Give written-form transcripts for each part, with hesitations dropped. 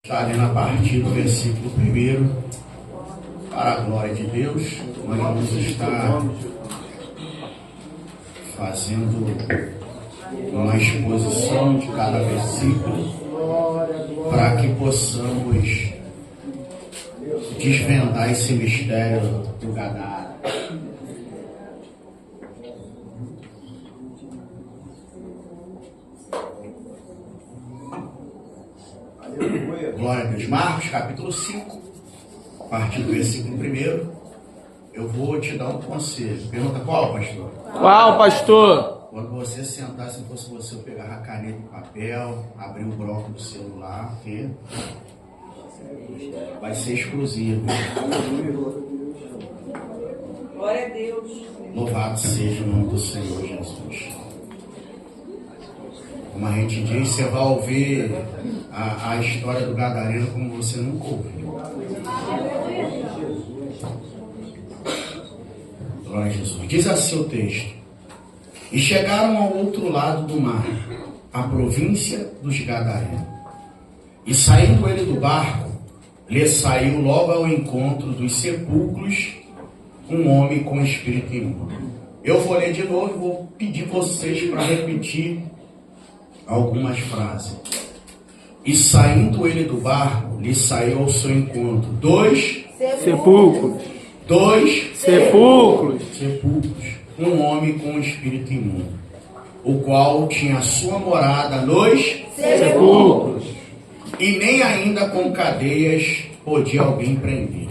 Está lendo a partir do versículo 1, para a glória de Deus. Nós vamos estar fazendo uma exposição de cada versículo para que possamos desvendar esse mistério do Gadara. Glória a Deus. Marcos, capítulo 5, a partir do versículo 1, eu vou te dar um conselho. Pergunta qual, pastor? Qual, pastor? Quando você sentar, se fosse você, eu pegar a caneta e papel, abrir o bloco do celular, que vai ser exclusivo. Glória a Deus. Louvado seja o nome do Senhor Jesus. Como a gente diz, você vai ouvir a história do Gadareno como você nunca ouviu. Glória a Jesus. Diz assim o texto: E chegaram ao outro lado do mar, a província dos Gadarenos. E saindo ele do barco, lhe saiu logo ao encontro dos sepulcros um homem com espírito imundo. Eu vou ler de novo e vou pedir vocês para repetir algumas frases. E saindo ele do barco, lhe saiu ao seu encontro dois Sepulcros. Um homem com espírito imundo, o qual tinha a sua morada nos Sepulcros. e nem ainda com cadeias podia alguém prender,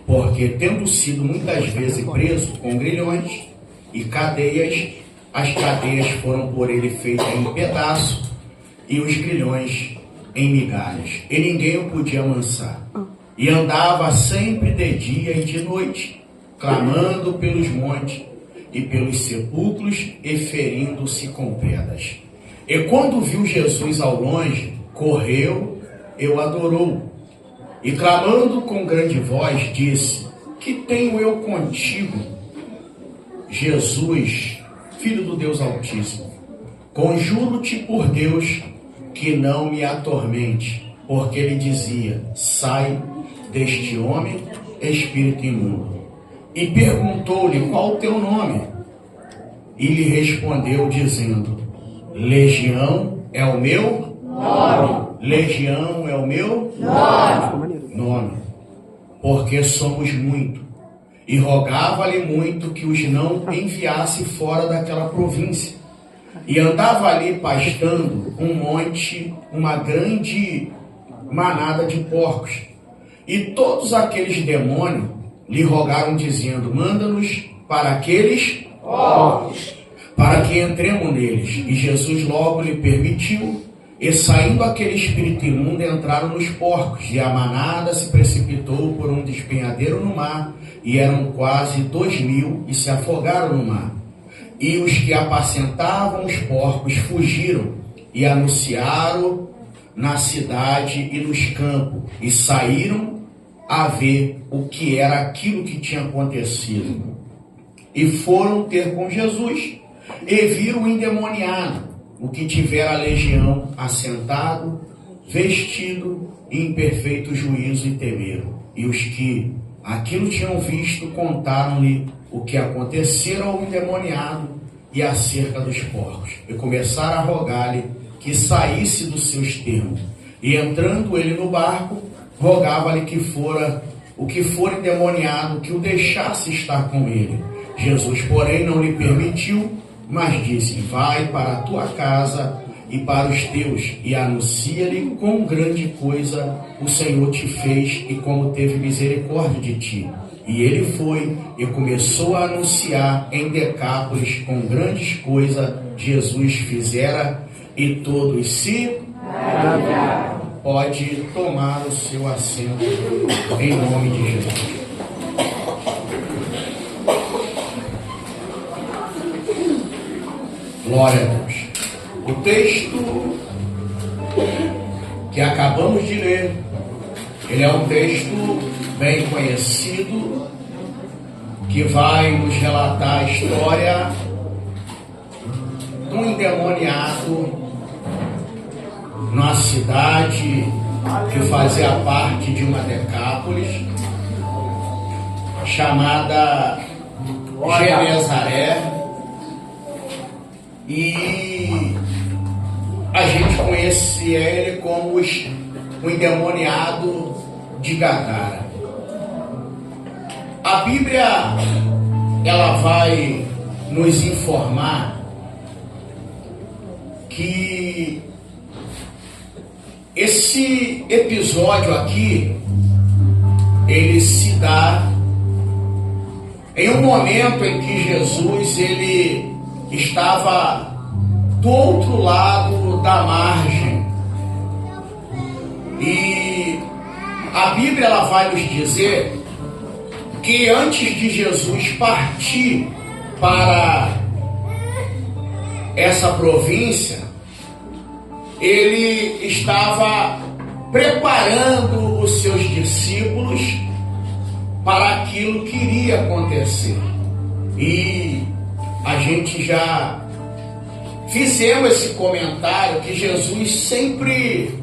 porque tendo sido muitas vezes preso com grilhões e cadeias, as cadeias foram por ele feitas em pedaços e os grilhões em migalhas, e ninguém o podia amansar. E andava sempre de dia e de noite, clamando pelos montes e pelos sepulcros e ferindo-se com pedras. E quando viu Jesus ao longe, correu e o adorou. E clamando com grande voz, disse: Que tenho eu contigo, Jesus, Filho do Deus Altíssimo? Conjuro-te por Deus que não me atormente. Porque ele dizia: Sai deste homem, espírito imundo. E perguntou-lhe: Qual o teu nome? E lhe respondeu dizendo: Legião é o meu nome. Legião é o meu nome. Porque somos muito. E rogava-lhe muito que os não enviasse fora daquela província. E andava ali pastando um monte, uma grande manada de porcos. E todos aqueles demônios lhe rogaram, dizendo: Manda-nos para aqueles porcos, para que entremos neles. E Jesus logo lhe permitiu. E saindo aquele espírito imundo, entraram nos porcos, e a manada se precipitou por um despenhadeiro no mar, e eram quase 2.000, e se afogaram no mar. E os que apacentavam os porcos fugiram, e anunciaram na cidade e nos campos, e saíram a ver o que era aquilo que tinha acontecido. E foram ter com Jesus, e viram o endemoniado, o que tivera a legião, assentado, vestido em perfeito juízo, e temeram. E os que aquilo tinham visto contaram-lhe o que acontecera ao endemoniado e acerca dos porcos. E começaram a rogar-lhe que saísse dos seus termos. E entrando ele no barco, rogava-lhe que o que for endemoniado, que o deixasse estar com ele. Jesus, porém, não lhe permitiu, mas disse: Vai para a tua casa e para os teus, e anuncia-lhe quão grande coisa o Senhor te fez e como teve misericórdia de ti. E ele foi e começou a anunciar em Decápolis com grandes coisas Jesus fizera, e todos se maravilharam. Pode tomar o seu assento em nome de Jesus. Glória a Deus. O texto que acabamos de ler, ele é um texto bem conhecido, que vai nos relatar a história de um endemoniado numa cidade que fazia parte de uma Decápolis chamada Genezaré, e a gente conhecia ele como o endemoniado de Gadara. A Bíblia, ela vai nos informar que esse episódio aqui, ele se dá em um momento em que Jesus, ele estava do outro lado da margem. E a Bíblia, ela vai nos dizer que antes de Jesus partir para essa província, ele estava preparando os seus discípulos para aquilo que iria acontecer. E a gente já fizemos esse comentário que Jesus sempre,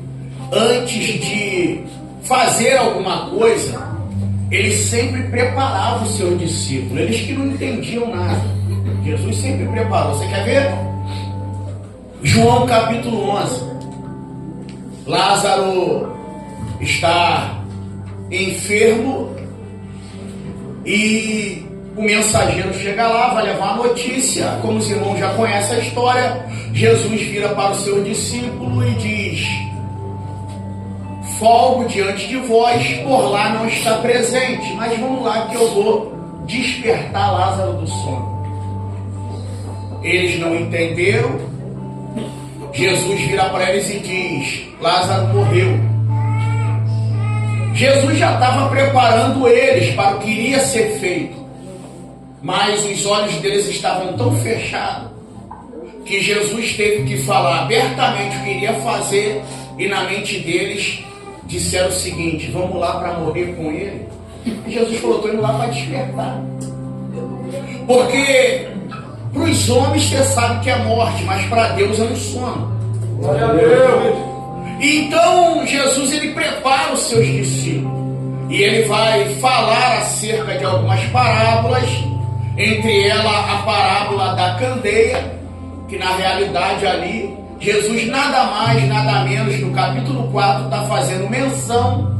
antes de fazer alguma coisa, ele sempre preparava os seus discípulos. Eles que não entendiam nada, Jesus sempre preparou. Você quer ver? João capítulo 11. Lázaro está enfermo e o mensageiro chega lá, vai levar a notícia. Como os irmãos já conhecem a história, Jesus vira para o seu discípulo e diz: folgo diante de vós, por lá não está presente, mas vamos lá que eu vou despertar Lázaro do sono. Eles não entenderam. Jesus vira para eles e diz: Lázaro morreu. Jesus já estava preparando eles para o que iria ser feito, mas os olhos deles estavam tão fechados que Jesus teve que falar abertamente o que iria fazer, e na mente deles disseram o seguinte: vamos lá para morrer com ele. E Jesus falou: estou indo lá para despertar. Porque para os homens você sabe que é morte, mas para Deus é um sono. Glória a Deus. Então Jesus, ele prepara os seus discípulos e ele vai falar acerca de algumas parábolas, entre elas a parábola da candeia, que na realidade ali Jesus nada mais, nada menos, no capítulo 4 está fazendo menção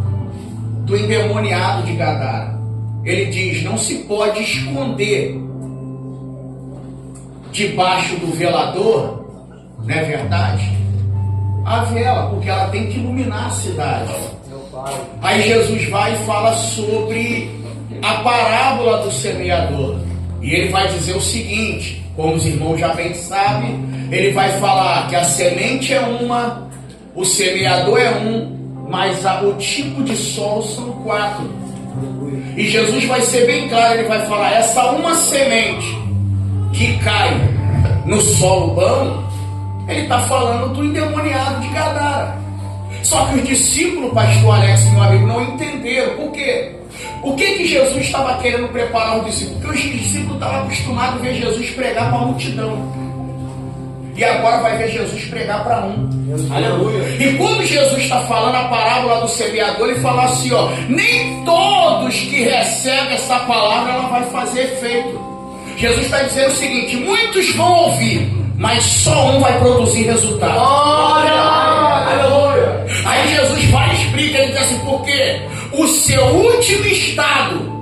do endemoniado de Gadara. Ele diz: não se pode esconder debaixo do velador, não é verdade? A vela, porque ela tem que iluminar a cidade. Aí Jesus vai e fala sobre a parábola do semeador. E ele vai dizer o seguinte, como os irmãos já bem sabem, ele vai falar que a semente é uma, o semeador é um, mas o tipo de solo são 4. E Jesus vai ser bem claro, ele vai falar: essa uma semente que cai no solo bom, ele está falando do endemoniado de Gadara. Só que os discípulos, pastor Alex e meu amigo, não entenderam. Por quê? O que Jesus estava querendo preparar os discípulos? Porque os discípulos estavam acostumados a ver Jesus pregar para a multidão. E agora vai ver Jesus pregar para um. Aleluia. E quando Jesus está falando a parábola do semeador, ele fala assim, ó: nem todos que recebem essa palavra ela vai fazer efeito. Jesus está dizendo o seguinte: muitos vão ouvir, mas só um vai produzir resultado. Glória! Aleluia! Aí Jesus vai e explica, ele diz assim: porque o seu último estado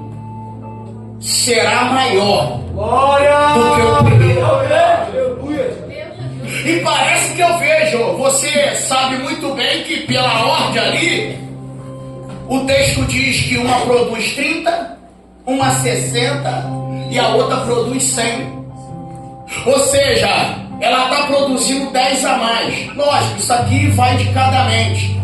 será maior Glória! do que o primeiro. Aleluia! E parece que eu vejo, você sabe muito bem que pela ordem ali, o texto diz que uma produz 30, uma 60 e a outra produz 100. Ou seja, ela está produzindo 10 a mais. Lógico, isso aqui vai de cada mente.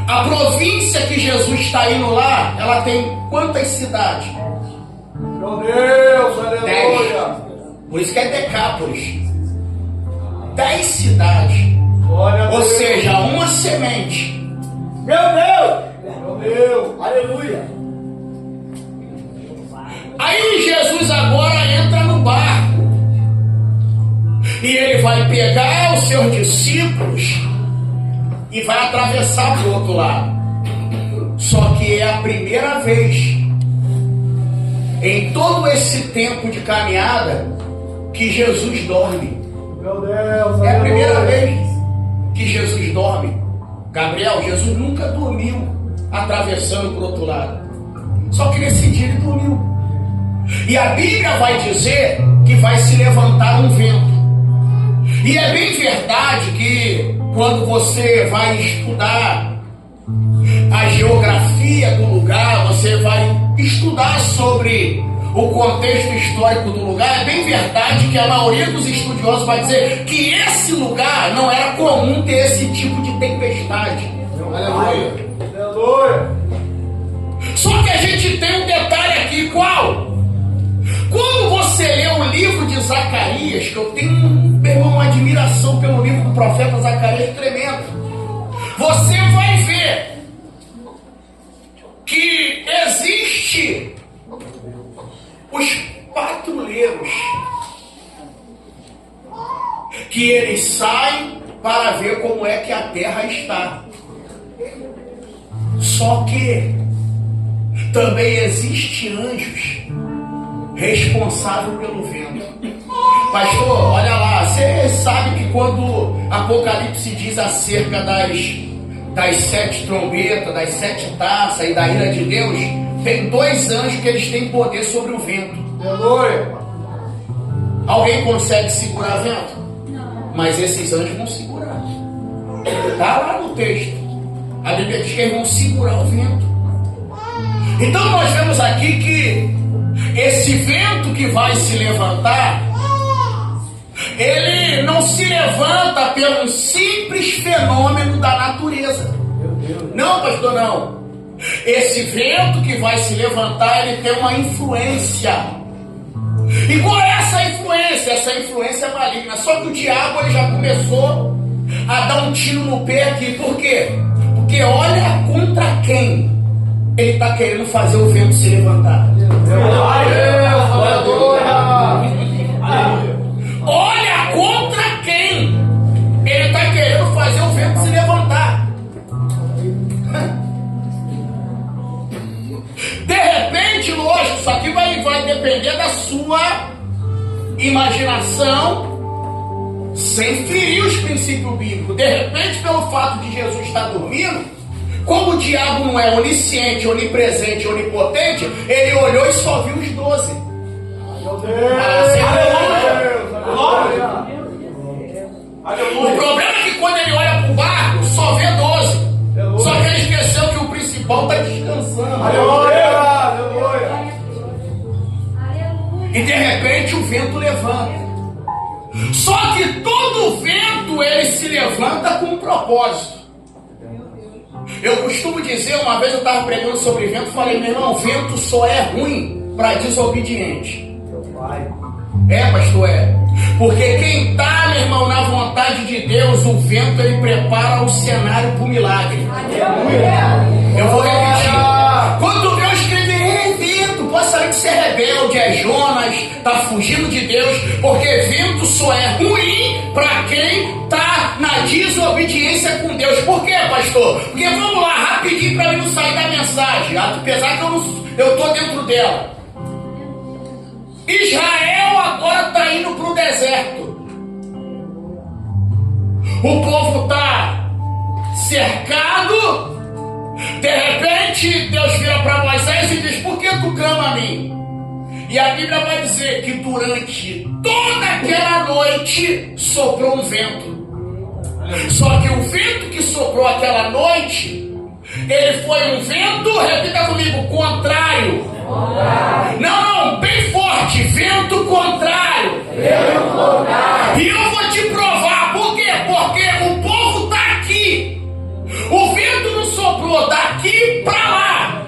A província que Jesus está indo lá, ela tem quantas cidades? Meu Deus, aleluia! 10. Por isso que é Decápolis. 10 cidades. Glória a Ou Deus. seja, uma semente. Meu Deus! Meu Deus! Aleluia! Aí Jesus agora entra no barco. E ele vai pegar os seus discípulos e vai atravessar para o outro lado. Só que é a primeira vez em todo esse tempo de caminhada que Jesus dorme. Meu Deus, É a primeira vez que Jesus dorme. Gabriel, Jesus nunca dormiu atravessando para o outro lado. Só que nesse dia ele dormiu. E a Bíblia vai dizer que vai se levantar um vento. E é bem verdade que quando você vai estudar a geografia do lugar, você vai estudar sobre o contexto histórico do lugar, é bem verdade que a maioria dos estudiosos vai dizer que esse lugar não era comum ter esse tipo de tempestade. Aleluia. Aleluia. Só que a gente tem um detalhe aqui, qual? Quando você lê o livro de Zacarias, que eu tenho, meu irmão, uma admiração pelo livro do profeta Zacarias tremendo, você vai ver que existe os patrulheiros, que eles saem para ver como é que a terra está. Só que também existe anjos responsáveis pelo vento. Pastor, olha lá, você sabe que quando Apocalipse diz acerca das 7 trombetas, das 7 taças e da ira de Deus, tem 2 anjos que eles têm poder sobre o vento. Aleluia. Alguém consegue segurar o vento? Mas esses anjos vão segurar. Está lá no texto. A Bíblia diz que eles vão segurar o vento. Então nós vemos aqui que esse vento que vai se levantar, ele não se levanta pelo simples fenômeno da natureza. Não, pastor, não. Esse vento que vai se levantar, ele tem uma influência. E qual é essa influência? Essa influência é maligna. Só que o diabo ele já começou a dar um tiro no pé aqui. Por quê? Porque olha contra quem ele está querendo fazer o vento se levantar. Olha contra quem ele está querendo fazer o vento se levantar. De repente, lógico, isso aqui vai depender da sua imaginação, sem ferir os princípios bíblicos. De repente, pelo fato de Jesus estar dormindo, como o diabo não é onisciente, onipresente, onipotente, ele olhou e só viu os 12. Meu Deus. O problema é que quando ele olha para o barco, só vê 12. Só que ele esqueceu que o principal está descansando. E de repente o vento levanta. Só que todo vento ele se levanta com um propósito. Eu costumo dizer, uma vez eu estava pregando sobre vento, falei, meu irmão, vento só é ruim para desobediente. Pastor, é. Porque quem está, meu irmão, na vontade de Deus, o vento ele prepara o cenário para o milagre. Eu vou repetir. Quando Deus escrever, vento, pode saber que você é rebelde, é Jonas, está fugindo de Deus, porque vento só é ruim para quem está na desobediência com Deus. Por quê, pastor? Porque vamos lá, rapidinho para mim não sair da mensagem, apesar que eu estou dentro dela. Israel agora está indo para o deserto. O povo está cercado. De repente Deus vira para Moisés e diz, por que tu clama a mim? E a Bíblia vai dizer que durante toda aquela noite soprou um vento. Só que o vento que soprou aquela noite, ele foi um vento, repita comigo, contrário. Não, bem forte, vento contrário. E eu vou te provar, por quê? Porque o povo está aqui. O vento não soprou daqui para lá.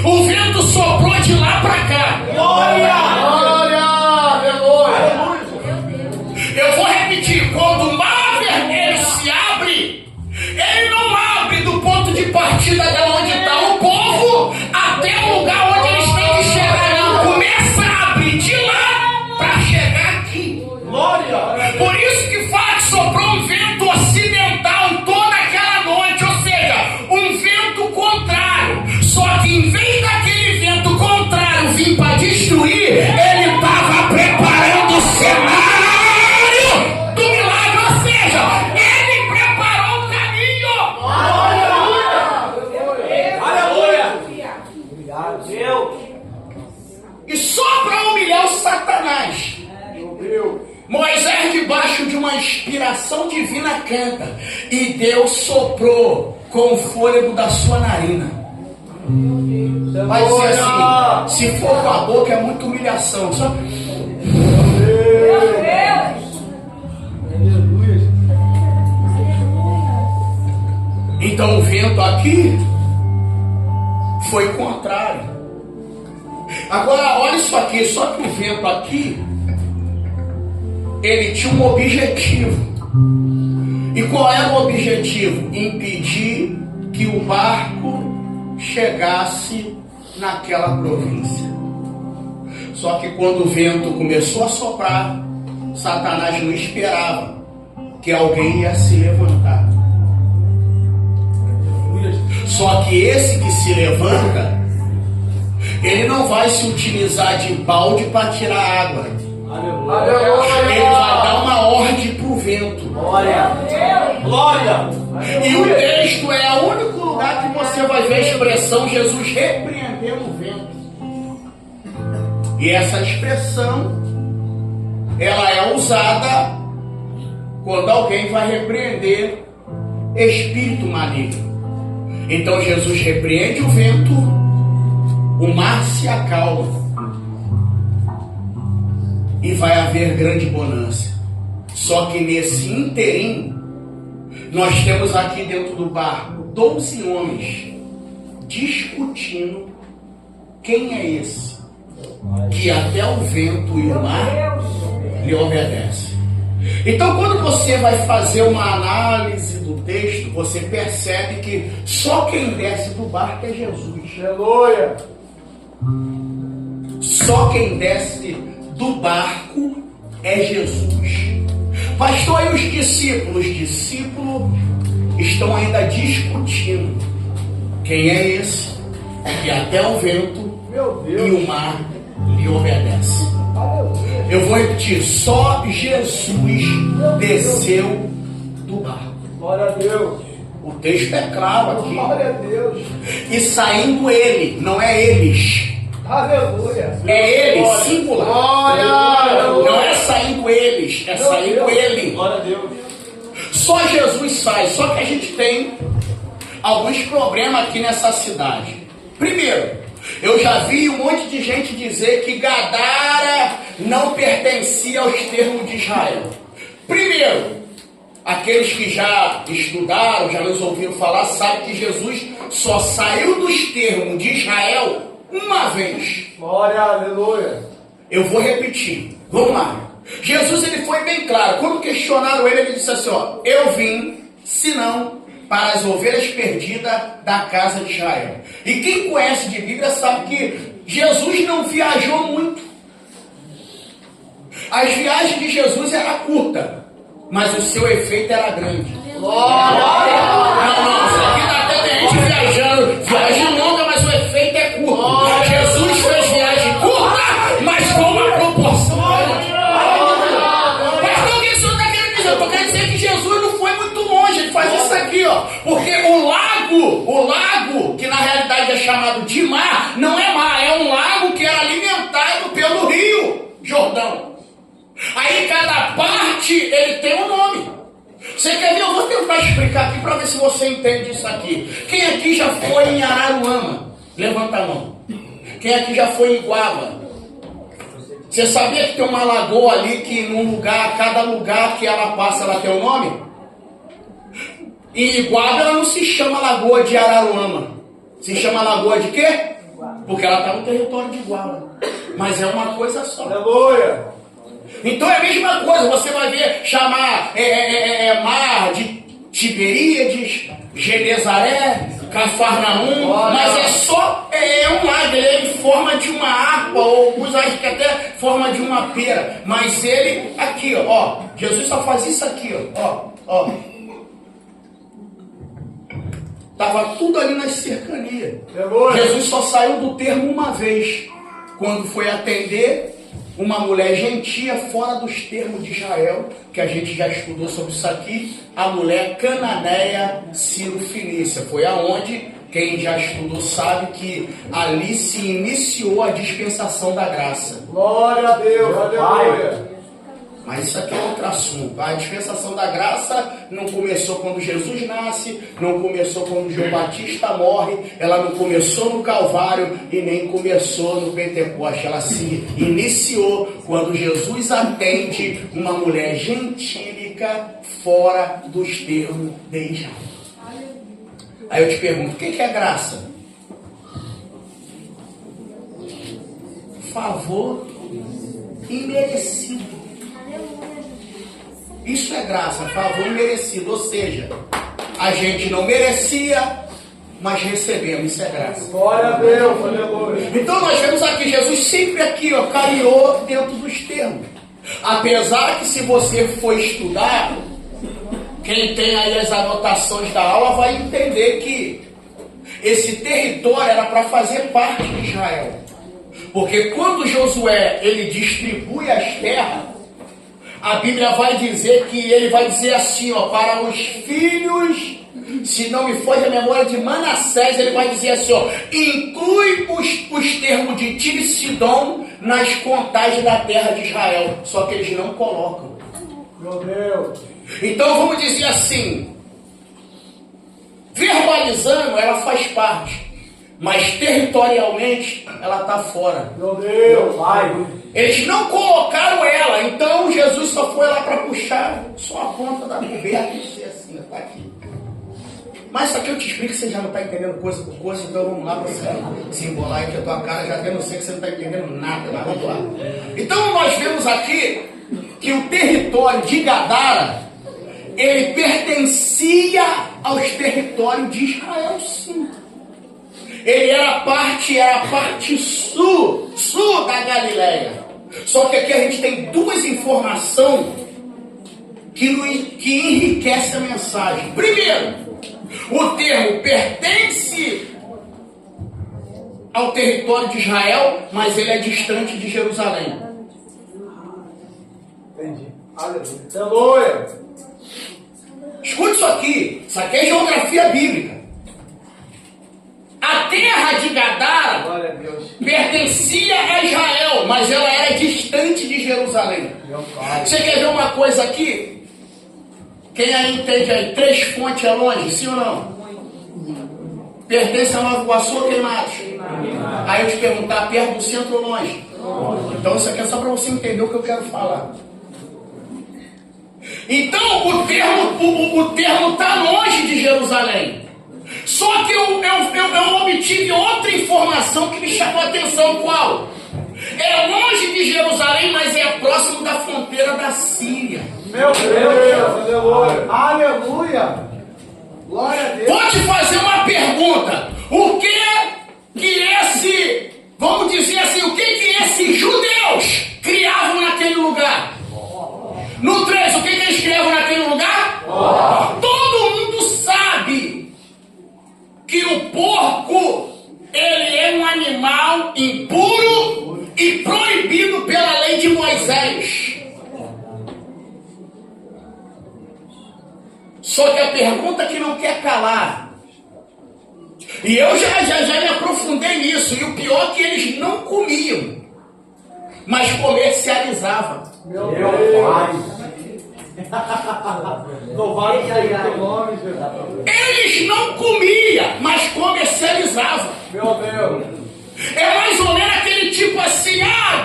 O vento soprou de lá para cá. Glória! Eu vou repetir, quando o mar vermelho se abre, ele não abre do ponto de partida de onde está o povo até o lugar onde eles têm que chegar. Não, começa a abrir de lá para chegar aqui. Glória! Por isso que fala que soprou um vento ocidental toda aquela garganta e Deus soprou com o fôlego da sua narina. Vai dizer assim, se for com a boca é muita humilhação. Só... Então o vento aqui foi contrário. Agora olha isso aqui, só que o vento aqui, ele tinha um objetivo. E qual era o objetivo? Impedir que o barco chegasse naquela província. Só que quando o vento começou a soprar, Satanás não esperava que alguém ia se levantar. Só que esse que se levanta, ele não vai se utilizar de balde para tirar água. Ele vai dar uma ordem para o vento. Glória! E o texto é o único lugar que você vai ver a expressão Jesus repreendendo o vento. E essa expressão, ela é usada quando alguém vai repreender espírito maligno. Então Jesus repreende o vento, o mar se acalma e vai haver grande bonança. Só que nesse interim, nós temos aqui dentro do barco 12 homens discutindo quem é esse que até o vento e o mar lhe obedecem. Então, quando você vai fazer uma análise do texto, você percebe que só quem desce do barco é Jesus. Aleluia! Só quem desce do barco é Jesus. Pastor, e os discípulos? Os discípulos estão ainda discutindo quem é esse que até o vento e o mar lhe obedecem. Eu vou repetir, só Jesus desceu do barco. Glória a Deus. O texto é claro aqui. Glória a Deus. E saindo ele, não é eles. Aleluia. É ele, singular. Glória. Não é saindo eles, é saindo ele. Glória a Deus. Só Jesus sai. Só que a gente tem alguns problemas aqui nessa cidade. Primeiro, eu já vi um monte de gente dizer que Gadara não pertencia aos termos de Israel. Primeiro, aqueles que já estudaram, já nos ouviram falar, sabem que Jesus só saiu dos termos de Israel uma vez. Glória, aleluia. Eu vou repetir. Vamos lá. Jesus, ele foi bem claro. Quando questionaram ele, ele disse assim, ó, eu vim, senão para as ovelhas perdidas da casa de Israel. E quem conhece de Bíblia sabe que Jesus não viajou muito. As viagens de Jesus eram curtas, mas o seu efeito era grande. Glória! Não, isso aqui tá até tem gente viajando. Viagem longa, mas o efeito é curto. Jesus fez viagem curta, mas com uma proporção grande. Mas o que o senhor está querendo dizer? Eu estou querendo dizer que Jesus não foi muito longe. Ele faz isso aqui, ó. Porque o lago, que na realidade é chamado de mar, não é mar, é um lago que é alimentado pelo rio Jordão. Aí cada parte ele tem um nome. Você quer ver? Eu vou tentar explicar aqui para ver se você entende isso aqui. Quem aqui já foi em Araruama? Levanta a mão. Quem aqui já foi em Iguaba? Você sabia que tem uma lagoa ali que num lugar, cada lugar que ela passa, ela tem um nome? Em Iguaba ela não se chama Lagoa de Araruama. Se chama Lagoa de quê? Porque ela está no território de Iguaba. Mas é uma coisa só. Aleluia. Então é a mesma coisa. Você vai ver chamar mar de Tiberíades, Genezaré, Cafarnaum. Mas é só um lago. Ele é em forma de uma harpa. Ou alguns acham que até forma de uma pera. Mas ele, aqui ó. Jesus só faz isso aqui ó. Estava tudo ali nas cercanias. Jesus só saiu do termo uma vez, quando foi atender uma mulher gentia fora dos termos de Israel, que a gente já estudou sobre isso aqui, a mulher cananeia Ciro-Fenícia. Foi aonde, quem já estudou sabe que ali se iniciou a dispensação da graça. Glória a Deus, aleluia. Mas isso aqui é outro assunto. A dispensação da graça não começou quando Jesus nasce, não começou quando João Batista morre, ela não começou no Calvário e nem começou no Pentecoste. Ela se iniciou quando Jesus atende uma mulher gentílica fora dos termos de Israel. Aí eu te pergunto, o que é graça? Favor imerecido. Isso é graça, favor imerecido. Ou seja, a gente não merecia, mas recebemos. Isso é graça. Glória a Deus, aleluia. Então nós vemos aqui, Jesus sempre aqui, ó, caminhou dentro dos termos. Apesar que se você for estudar, quem tem aí as anotações da aula vai entender que esse território era para fazer parte de Israel. Porque quando Josué ele distribui as terras, a Bíblia vai dizer que ele vai dizer assim, ó, para os filhos, se não me foge a memória, de Manassés, ele vai dizer assim, ó, inclui os termos de Tiro e Sidom nas contagens da terra de Israel. Só que eles não colocam. Meu Deus. Então vamos dizer assim, verbalizando ela faz parte, mas territorialmente ela está fora. Meu Deus, Pai. Eles não colocaram ela, então Jesus só foi lá para puxar só a ponta da coberta e dizer assim, está aqui. Mas isso aqui eu te explico que você já não está entendendo coisa por coisa, então vamos lá para você se embolar aí que a tua cara já tem, não sei que você não está entendendo nada, mas vamos lá. Então nós vemos aqui que o território de Gadara, ele pertencia aos territórios de Israel, sim. Ele era a parte sul da Galileia. Só que aqui a gente tem duas informações que enriquecem a mensagem. Primeiro, o termo pertence ao território de Israel, mas ele é distante de Jerusalém. Entendi. Aleluia. Escute isso aqui é geografia bíblica. A terra de Gadara Glória a Deus. pertencia a Israel, mas ela era distante de Jerusalém. Meu Pai. Você quer ver uma coisa aqui? Quem aí entende aí? 3 Fontes é longe, sim ou não? Pertence a Nova Iguaçu ou Queimados? Aí eu te perguntar, perto do centro ou longe? Então isso aqui é só para você entender o que eu quero falar. Então o termo está longe de Jerusalém. Só que eu obtive outra informação que me chamou a atenção. Qual? É longe de Jerusalém, mas é próximo da fronteira da Síria. Meu Deus, aleluia. Aleluia. Glória a Deus. Vou te fazer uma pergunta. O que esse, vamos dizer assim, o que esses judeus criavam naquele lugar? No 3, o que eles criavam naquele lugar? Todo mundo sabe que o porco, ele é um animal impuro e proibido pela lei de Moisés. Só que a pergunta que não quer calar, e eu já me aprofundei nisso, e o pior é que eles não comiam, mas comercializavam. Meu Deus. Louvado seja o teu nome, Jesus. Eles não comiam, mas comercializavam. Meu Deus. É mais ou menos aquele tipo assim,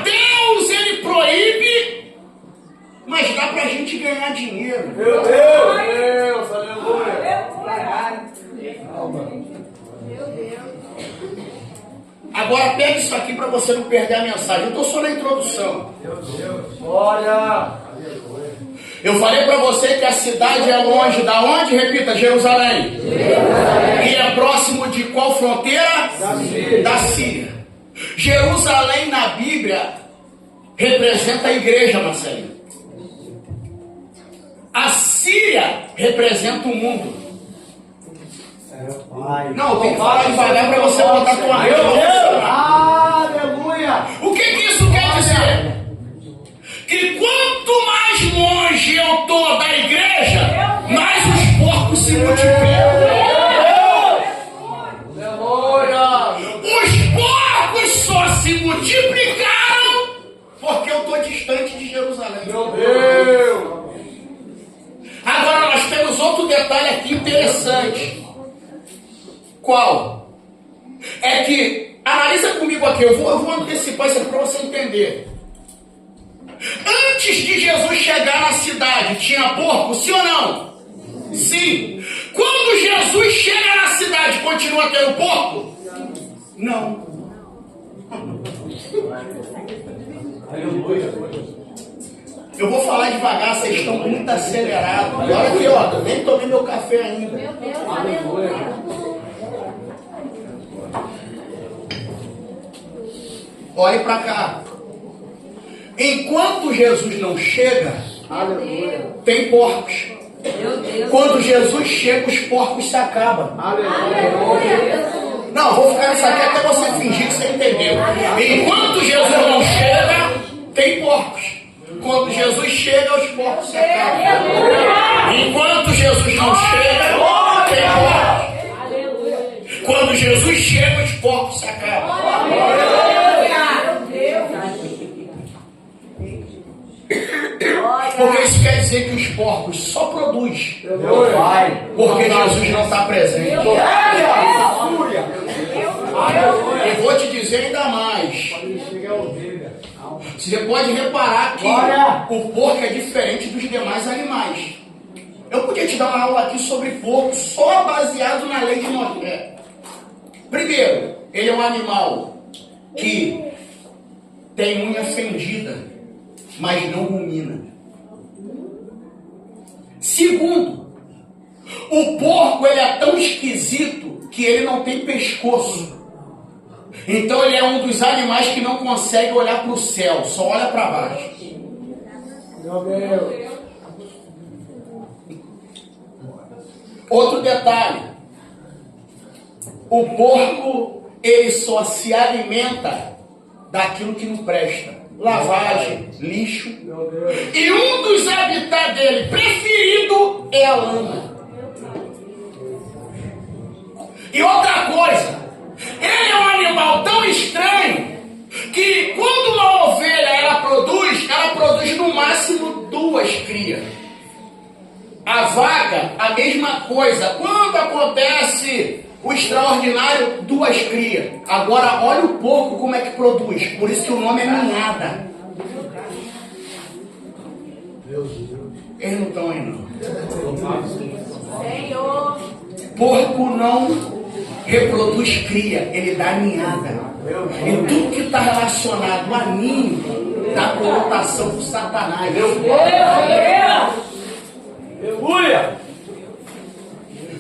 Deus ele proíbe, mas dá pra gente ganhar dinheiro. Meu Deus, aleluia. Agora pega isso aqui para você não perder a mensagem. Eu estou só na introdução. Meu Deus. Glória. Eu falei para você que a cidade é longe da onde? Repita, Jerusalém. E é próximo de qual fronteira? Da Síria. Jerusalém na Bíblia representa a igreja, Marcelinho. A Síria representa o mundo. Não, eu tenho que falar devagar para você botar a tua Meu Deus. mão. Aleluia. O que isso quer dizer? Que quanto mais longe eu estou da igreja, mais os porcos se multiplicam. Aleluia. Os porcos só se multiplicaram porque eu estou distante de Jerusalém. Meu Deus. detalhe aqui interessante. Qual? É que, analisa comigo aqui, eu vou antecipar isso aqui para você entender. Antes de Jesus chegar na cidade, tinha porco, sim ou não? Sim. Quando Jesus chega na cidade, continua tendo porco? Não. Eu vou falar devagar, vocês estão muito acelerados. Olha aqui, ó, eu nem tomei meu café ainda. Meu Deus, aleluia. Olhe para cá. Enquanto Jesus não chega, tem porcos. Quando Jesus chega, os porcos se acabam. Não, vou ficar nisso aqui até você fingir que você entendeu. Enquanto Jesus não chega, tem porcos. Quando Jesus chega, os porcos se acabam. Enquanto Jesus não chega, tem porcos. Quando Jesus chega, os porcos se acabam. Porque isso quer dizer que os porcos só produzem porque Jesus não está presente. E vou te dizer ainda mais. Você pode reparar que o porco é diferente dos demais animais. Eu podia te dar uma aula aqui sobre porco só baseado na lei de Noé. Primeiro, ele é um animal que tem unha fendida, mas não rumina. Segundo, o porco ele é tão esquisito que ele não tem pescoço. Então ele é um dos animais que não consegue olhar para o céu, só olha para baixo. Meu Deus. Outro detalhe, o porco ele só se alimenta daquilo que não presta. Lavagem, lixo. E um dos habitats dele preferido é a lama. E outra coisa, ele é um animal tão estranho que quando uma ovelha ela produz no máximo 2 crias. A vaca, a mesma coisa. Quando acontece o extraordinário, 2 crias. Agora, olha o porco como é que produz. Por isso que o nome é ninhada. Eles não estão aí, não. Senhor. Porco não reproduz cria, ele dá ninhada. E tudo que está relacionado a ninho dá conotação para Satanás. Aleluia!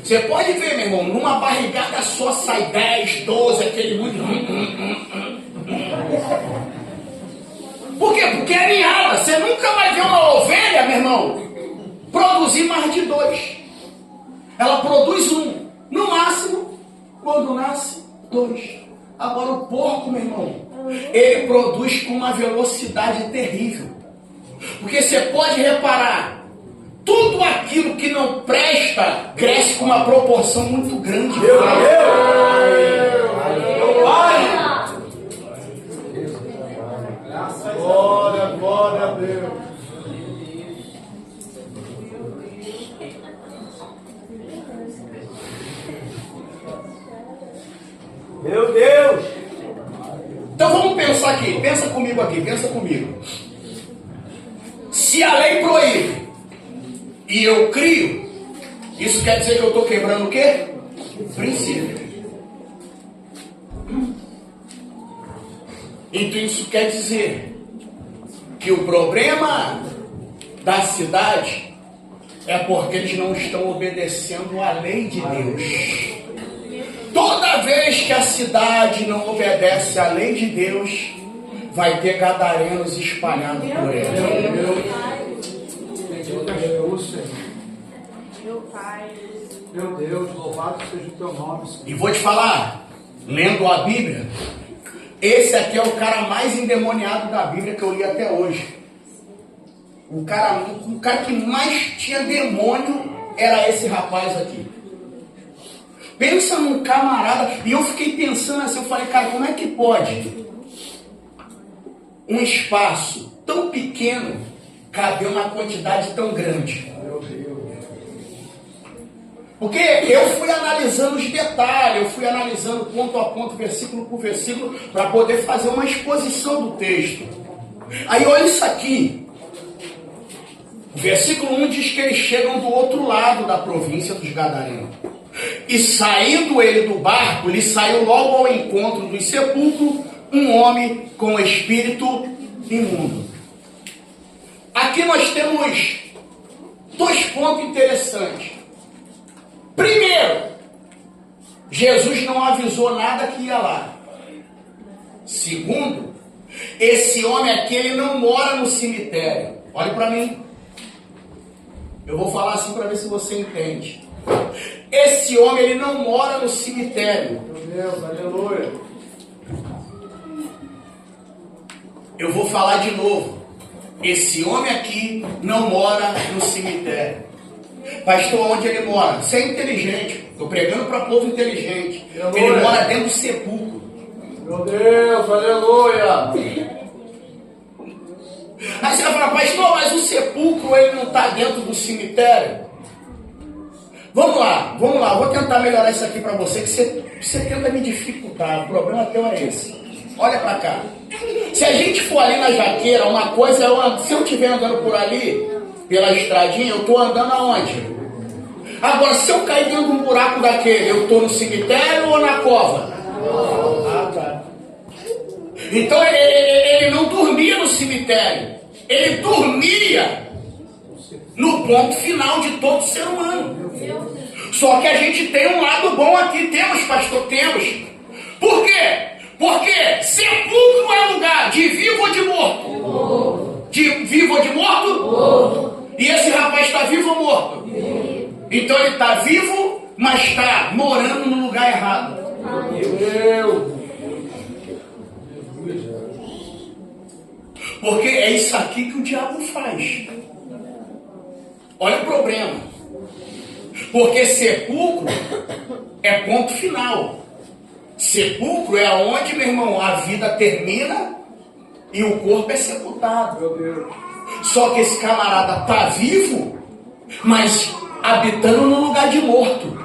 Você pode ver, meu irmão, numa barrigada só sai 10, 12, aquele muito. Por quê? Porque é ninhada. Você nunca vai ver uma ovelha, meu irmão, produzir mais de 2. Ela produz 1. No máximo, quando nasce, 2. Agora o porco, meu irmão, ele produz com uma velocidade terrível. Porque você pode reparar, tudo aquilo que não presta cresce com uma proporção muito grande. Meu Pai! Glória a Deus. Meu Deus! Então vamos pensar aqui, pensa comigo aqui, pensa comigo. Se a lei proíbe e eu crio, isso quer dizer que eu estou quebrando o quê? Princípio. Então isso quer dizer que o problema da cidade é porque eles não estão obedecendo a lei de Deus. Toda vez que a cidade não obedece à lei de Deus, vai ter gadarenos espalhados por ela. Meu Deus, louvado seja o teu nome, Senhor. E vou te falar, lendo a Bíblia, esse aqui é o cara mais endemoniado da Bíblia que eu li até hoje. O cara que mais tinha demônio era esse rapaz aqui. Pensa num camarada, e eu fiquei pensando assim, eu falei, cara, como é que pode um espaço tão pequeno caber uma quantidade tão grande? Porque eu fui analisando os detalhes, eu fui analisando ponto a ponto, versículo por versículo, para poder fazer uma exposição do texto. Aí olha isso aqui. O versículo 1 diz que eles chegam do outro lado da província dos Gadarenos. E saindo ele do barco, lhe saiu logo ao encontro dos sepulcros um homem com espírito imundo. Aqui nós temos 2 pontos interessantes. Primeiro, Jesus não avisou nada que ia lá. Segundo, esse homem aqui, ele não mora no cemitério. Olhe para mim. Eu vou falar assim para ver se você entende. Esse homem, ele não mora no cemitério. Meu Deus, aleluia. Eu vou falar de novo. Esse homem aqui não mora no cemitério. Pastor, onde ele mora? Você é inteligente. Estou pregando para povo inteligente. Aleluia. Ele mora dentro do sepulcro. Meu Deus, aleluia. Aí você vai falar, pastor, mas o sepulcro ele não está dentro do cemitério? Vamos lá, vou tentar melhorar isso aqui para você, que você tenta me dificultar, o problema teu é esse. Olha para cá. Se a gente for ali na Jaqueira, uma coisa é, se eu estiver andando por ali, pela estradinha, eu estou andando aonde? Agora, se eu cair dentro de um buraco daquele, eu estou no cemitério ou na cova? Ah, tá. Então ele não dormia no cemitério, ele dormia no ponto final de todo ser humano. Só que a gente tem um lado bom aqui, temos, pastor, temos. Por quê? Porque sepulcro é lugar de vivo ou de morto? De vivo ou de morto? E esse rapaz está vivo ou morto? Então ele está vivo, mas está morando no lugar errado. Meu Porque é isso aqui que o diabo faz. Olha o problema. Porque sepulcro é ponto final. Sepulcro é onde, meu irmão, a vida termina e o corpo é sepultado. Meu Deus. Só que esse camarada está vivo, mas habitando no lugar de morto.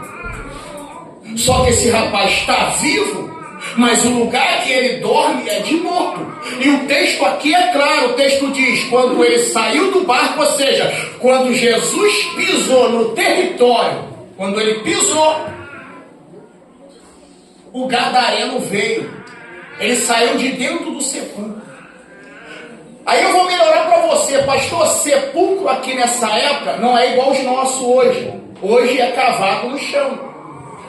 Só que esse rapaz está vivo, mas o lugar que ele dorme é de morto. E o texto aqui é claro, o texto diz, quando ele saiu do barco, ou seja, quando Jesus pisou no território, quando ele pisou, o gadareno veio. Ele saiu de dentro do sepulcro. Aí eu vou melhorar para você, pastor, sepulcro aqui nessa época não é igual os nossos hoje. Hoje é cavado no chão.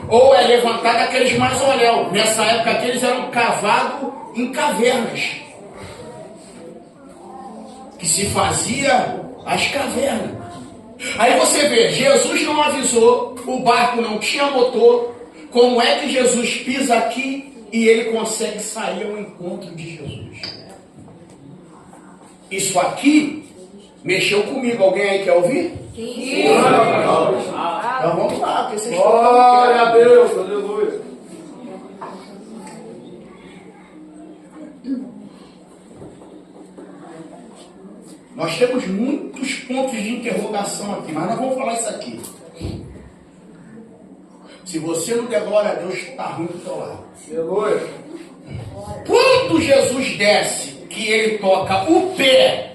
Ou é levantado aqueles mausoléus. Nessa época aqui eles eram cavados em cavernas. Que se fazia as cavernas. Aí você vê, Jesus não avisou, o barco não tinha motor. Como é que Jesus pisa aqui e ele consegue sair ao encontro de Jesus? Isso aqui mexeu comigo. Alguém aí quer ouvir? Sim. Então vamos lá, porque vocês estão Glória a Deus, aleluia. Nós temos muitos pontos de interrogação aqui, mas nós vamos falar isso aqui. Se você não der glória a Deus, está ruim do teu lado. Aleluia. Quando Jesus desce, que ele toca o pé,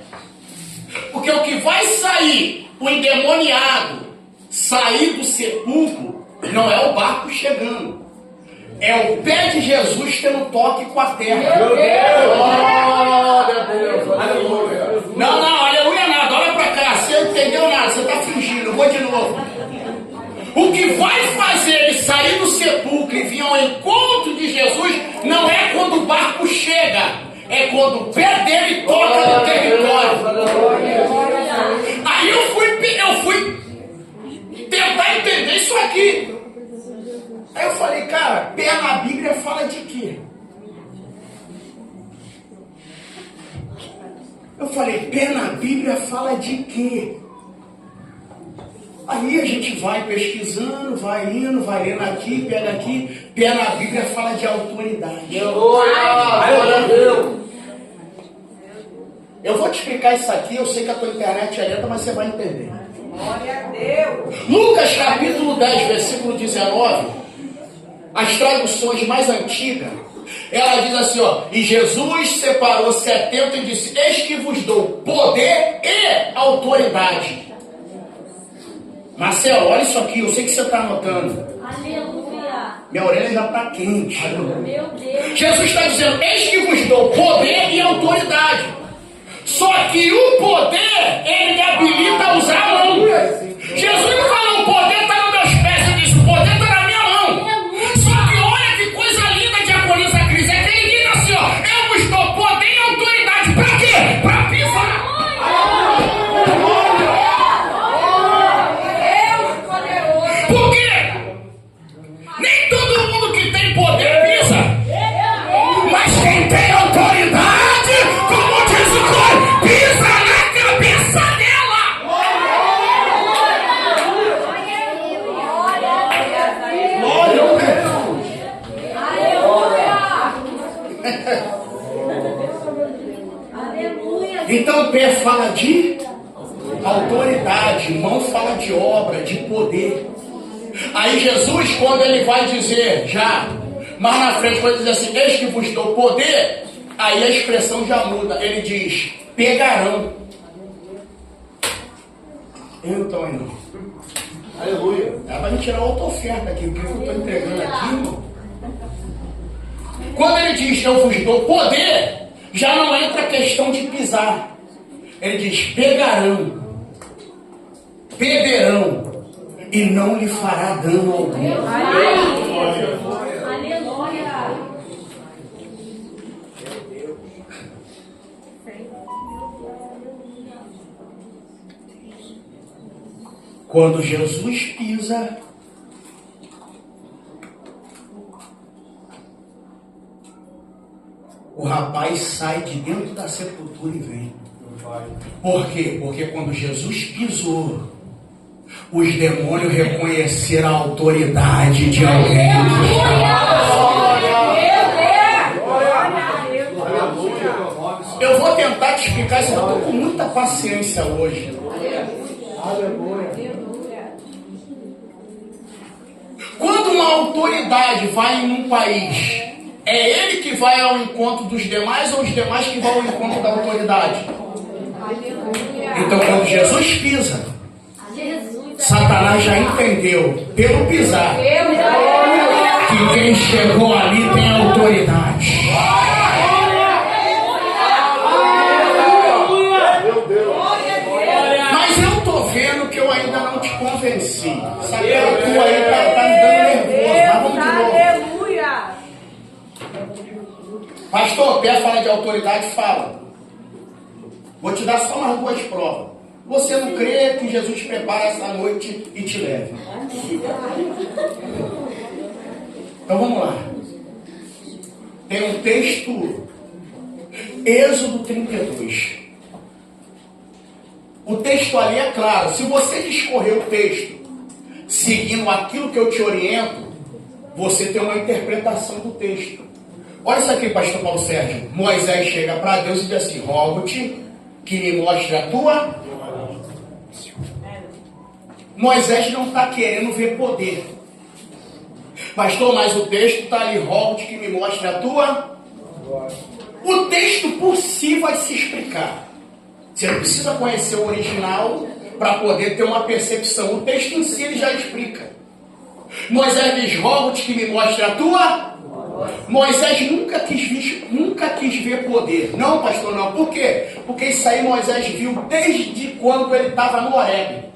porque o que vai sair, o endemoniado, sair do sepulcro, não é o barco chegando. É o pé de Jesus tendo toque com a terra. Meu Deus. Glória a Deus, aleluia. Não, aleluia nada, olha pra cá, você não entendeu nada, você está fingindo, eu vou de novo. O que vai fazer ele sair do sepulcro e vir ao encontro de Jesus não é quando o barco chega, é quando o pé dele toca no território. Aí eu fui tentar entender isso aqui. Aí eu falei, cara, pé na Bíblia fala de quê? Eu falei, pé na Bíblia fala de quê? Aí a gente vai pesquisando, vai indo, vai lendo aqui, pega aqui. Pé na Bíblia fala de autoridade. Glória a Deus. Eu vou te explicar isso aqui, eu sei que a tua internet é lenta, mas você vai entender. Glória a Deus. Lucas capítulo 10, versículo 19, as traduções mais antigas, ela diz assim, ó, e Jesus separou 70 e disse, eis que vos dou poder e autoridade. Marcelo, olha isso aqui, eu sei que você está anotando. Aleluia. Minha orelha já está quente. Meu Deus. Jesus está dizendo, eis que vos dou poder e autoridade. Só que o poder, ele me habilita a usar a mão. Jesus não falou, o poder está nos meus pés, ele disse, o poder está na minha mão. Só que olha que coisa linda, diaconisa Cris, é que ele diz assim, ó, eu vos dou poder e autoridade. Para quê? Para pisar. Deus poderoso. Por quê? Nem todo mundo que tem poder pisa. Mas quem tem autoridade, como diz o coro, pisa na cabeça dela. Glória a Deus. Aleluia. Então o pé fala de autoridade, mão fala de obra, de poder. Aí Jesus, quando ele vai dizer, já, mais na frente, quando ele diz assim, eis que vos dou poder, aí a expressão já muda. Ele diz, pegarão. Então, irmão, Aleluia. dá pra gente tirar outra oferta aqui, o que eu estou entregando aqui, irmão. Quando ele diz, eu vos dou poder, já não entra a questão de pisar. Ele diz, pegarão, beberão, e não lhe fará dano algum. Aleluia. Quando Jesus pisa, o rapaz sai de dentro da sepultura e vem. Por quê? Porque quando Jesus pisou, os demônios reconheceram a autoridade de alguém que estava. Eu vou tentar te explicar isso, eu estou com muita paciência hoje. Quando uma autoridade vai em um país, é ele que vai ao encontro dos demais ou os demais que vão ao encontro da autoridade? Então quando Jesus pisa, Satanás já entendeu, pelo pisar, que quem chegou ali tem autoridade. Mas eu estou vendo que eu ainda não te convenci. Essa cara tua aí tá me dando nervoso. Mas vamos de novo. Aleluia. Pastor, quer falar de autoridade? Fala. Vou te dar só umas duas provas. Você não crê que Jesus prepara essa noite e te leve. Então vamos lá. Tem um texto, Êxodo 32. O texto ali é claro. Se você discorrer o texto seguindo aquilo que eu te oriento, você tem uma interpretação do texto. Olha isso aqui, pastor Paulo Sérgio. Moisés chega para Deus e diz assim, rogo-te que me mostre a tua... Moisés não está querendo ver poder. Pastor, mas o texto está ali, rogo-te que me mostre a tua... O texto por si vai se explicar. Você não precisa conhecer o original para poder ter uma percepção. O texto em si ele já explica. Moisés diz, rogo-te que me mostre a tua... Moisés nunca quis ver poder. Não, pastor, não. Por quê? Porque isso aí Moisés viu desde quando ele estava no Horebe.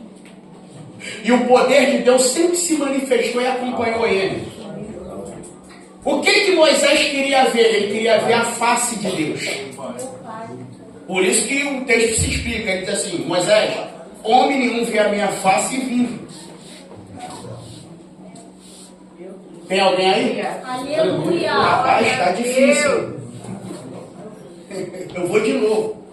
E o poder de Deus sempre se manifestou e acompanhou ele. O que Moisés queria ver? Ele queria ver a face de Deus. Por isso que o texto se explica. Ele diz assim, Moisés, homem nenhum vê a minha face e vive. Tem alguém aí? Aleluia. Rapaz, está difícil. Eu vou de novo.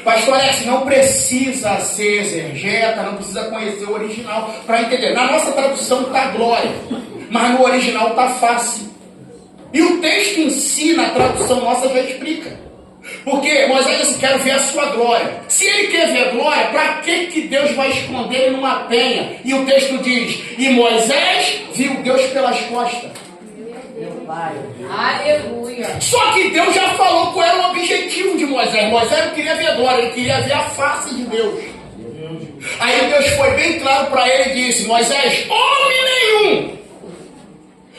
Pastor Alex, não precisa ser exegeta, não precisa conhecer o original para entender. Na nossa tradução está glória, mas no original está face. E o texto em si, na tradução nossa, já explica. Porque Moisés disse, quero ver a sua glória. Se ele quer ver a glória, para que Deus vai esconder ele numa penha? E o texto diz, e Moisés viu Deus pelas costas. Aleluia. Só que Deus já falou qual era o objetivo de Moisés. Moisés não queria ver a glória, ele queria ver a face de Deus. Aí Deus foi bem claro para ele e disse, Moisés, homem nenhum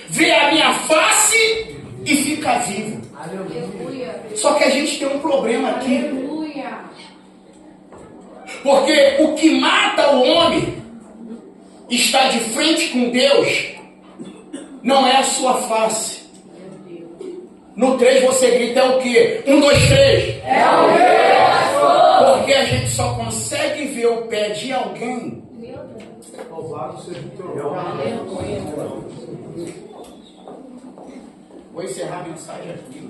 vê a minha face e fica vivo. Aleluia. Só que a gente tem um problema aqui. Aleluia. Porque o que mata o homem está de frente com Deus não é a sua face. No 3 você grita é o quê? 1, 2, 3. É o meu. Porque a gente só consegue ver o pé de alguém. Louvado seja o teu nome. Vou encerrar a mensagem aqui.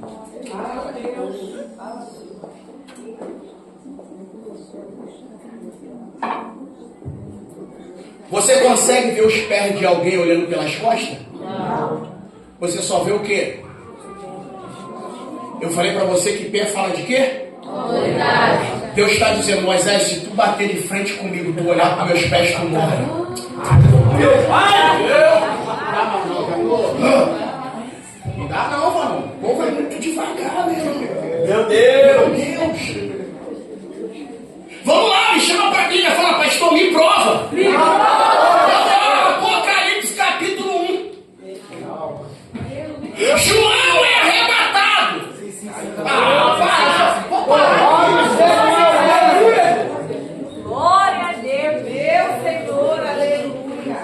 Você consegue ver os pés de alguém olhando pelas costas? Não. Você só vê o quê? Eu falei para você que pé fala de quê? Deus está dizendo, Moisés, se tu bater de frente comigo, tu olhar para meus pés, tu morre. Meu pai! Não dá não, mano. O povo é muito devagar, meu. Meu Deus! Meu Deus. Vamos lá, me chama pra Bíblia. Fala, pastor, me prova. Apocalipse capítulo 1. João é arrebatado. Glória a Deus, meu Senhor, aleluia.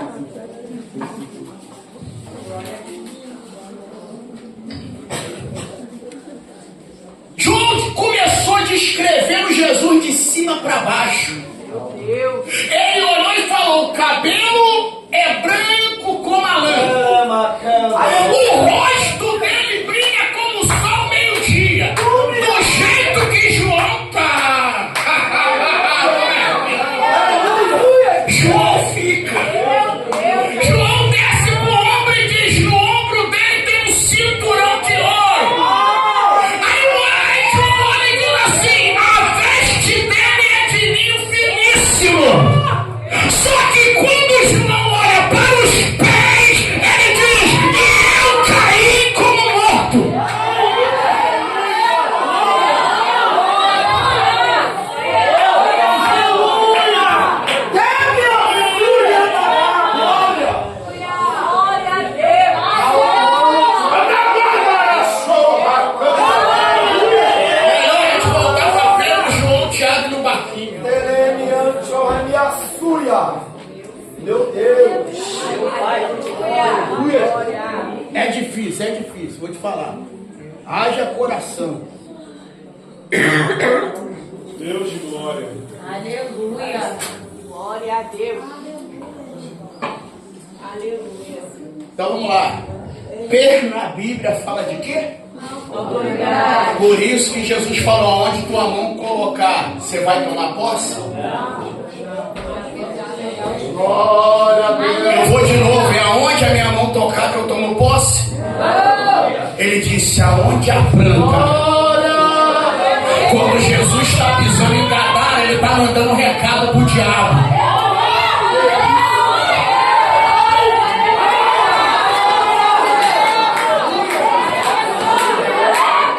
João começou descrevendo Jesus de cima para baixo. Meu Deus. Ele olhou e falou, o cabelo é branco como a lã. O rosto dele brilha como o sol meio-dia. Do jeito que João tá. João fica. João desce pro ombro e diz, no ombro dele tem um cinturão de ouro. Aí João olha e diz assim, a veste dele é de linho finíssimo. Só que quando João olha para os pés, ele diz, eu caí como morto. Glória a Deus. Melhor a gente voltar para Pedro, João, Tiago no barquinho. Meu Deus! É difícil, vou te falar. Haja coração. Deus de glória! Aleluia. Glória a Deus. Aleluia. Então vamos lá. Per na Bíblia fala de quê? Autoridade. Por isso que Jesus falou, aonde tua mão colocar, você vai tomar posse? Glória a Deus! Eu vou de novo, é aonde a minha mão tocar que eu tomo posse? Ele disse, aonde a planta. Quando Jesus está pisando em Gadara, ele está mandando um recado pro diabo.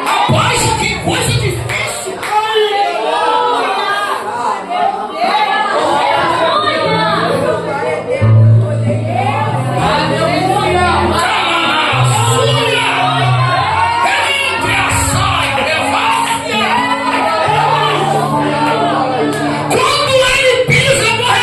Rapaz, que coisa difícil. Quando ele pisa, morre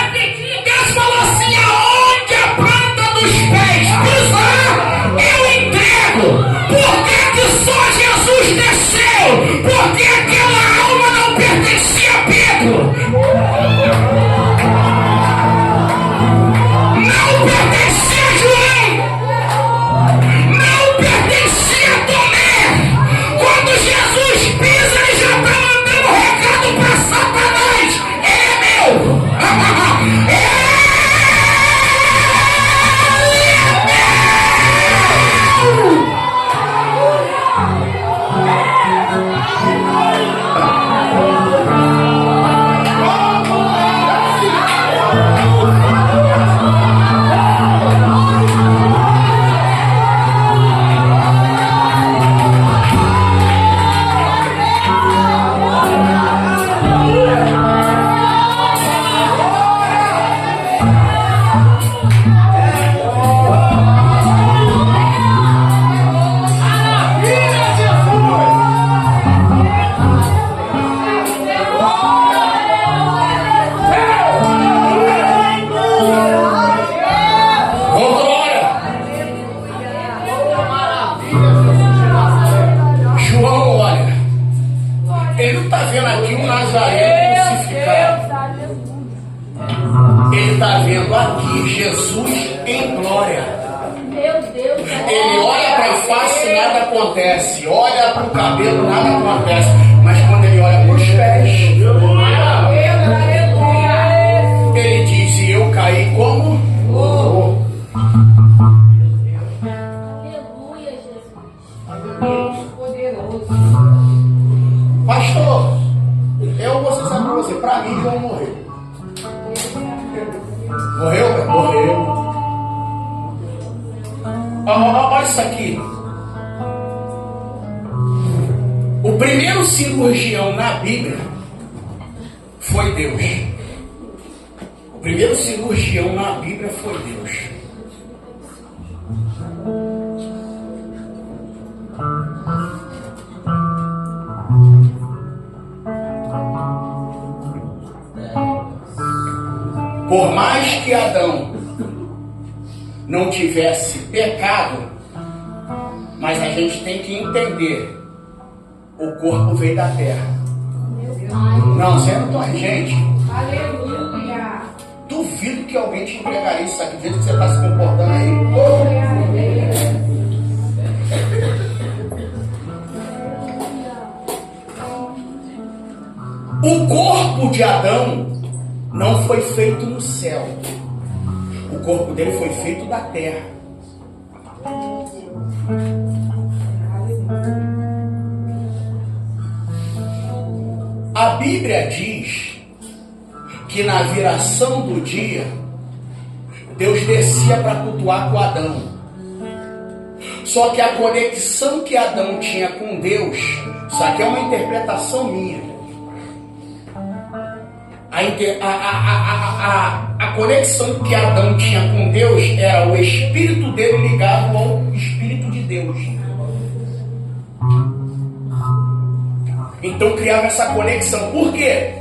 vendo aqui um Nazareno crucificado. Ele está vendo aqui Jesus em glória. Meu Deus. Ele olha para a face, nada acontece. Olha para o cabelo, nada acontece. Mas quando ele olha para os pés, ele diz: e eu caí como? Aleluia, Jesus. Poderoso. Pastor, eu vou ser sincero para você. Para mim, João morreu. Morreu, cara? Morreu. Olha isso aqui. O primeiro cirurgião na Bíblia foi Deus. O primeiro cirurgião na Bíblia foi Deus. Por mais que Adão não tivesse pecado, mas a gente tem que entender, o corpo veio da terra. Não, você não tá, gente. Aleluia. Duvido que alguém te entregaria isso aqui do jeito que você está se comportando aí. Glória a Deus. O corpo de Adão não foi feito no céu. O corpo dele foi feito da terra. A Bíblia diz que na viração do dia, Deus descia para cultuar com Adão. Só que a conexão que Adão tinha com Deus, isso aqui é uma interpretação minha. A conexão que Adão tinha com Deus era o espírito dele ligado ao espírito de Deus. Então criava essa conexão. Por quê?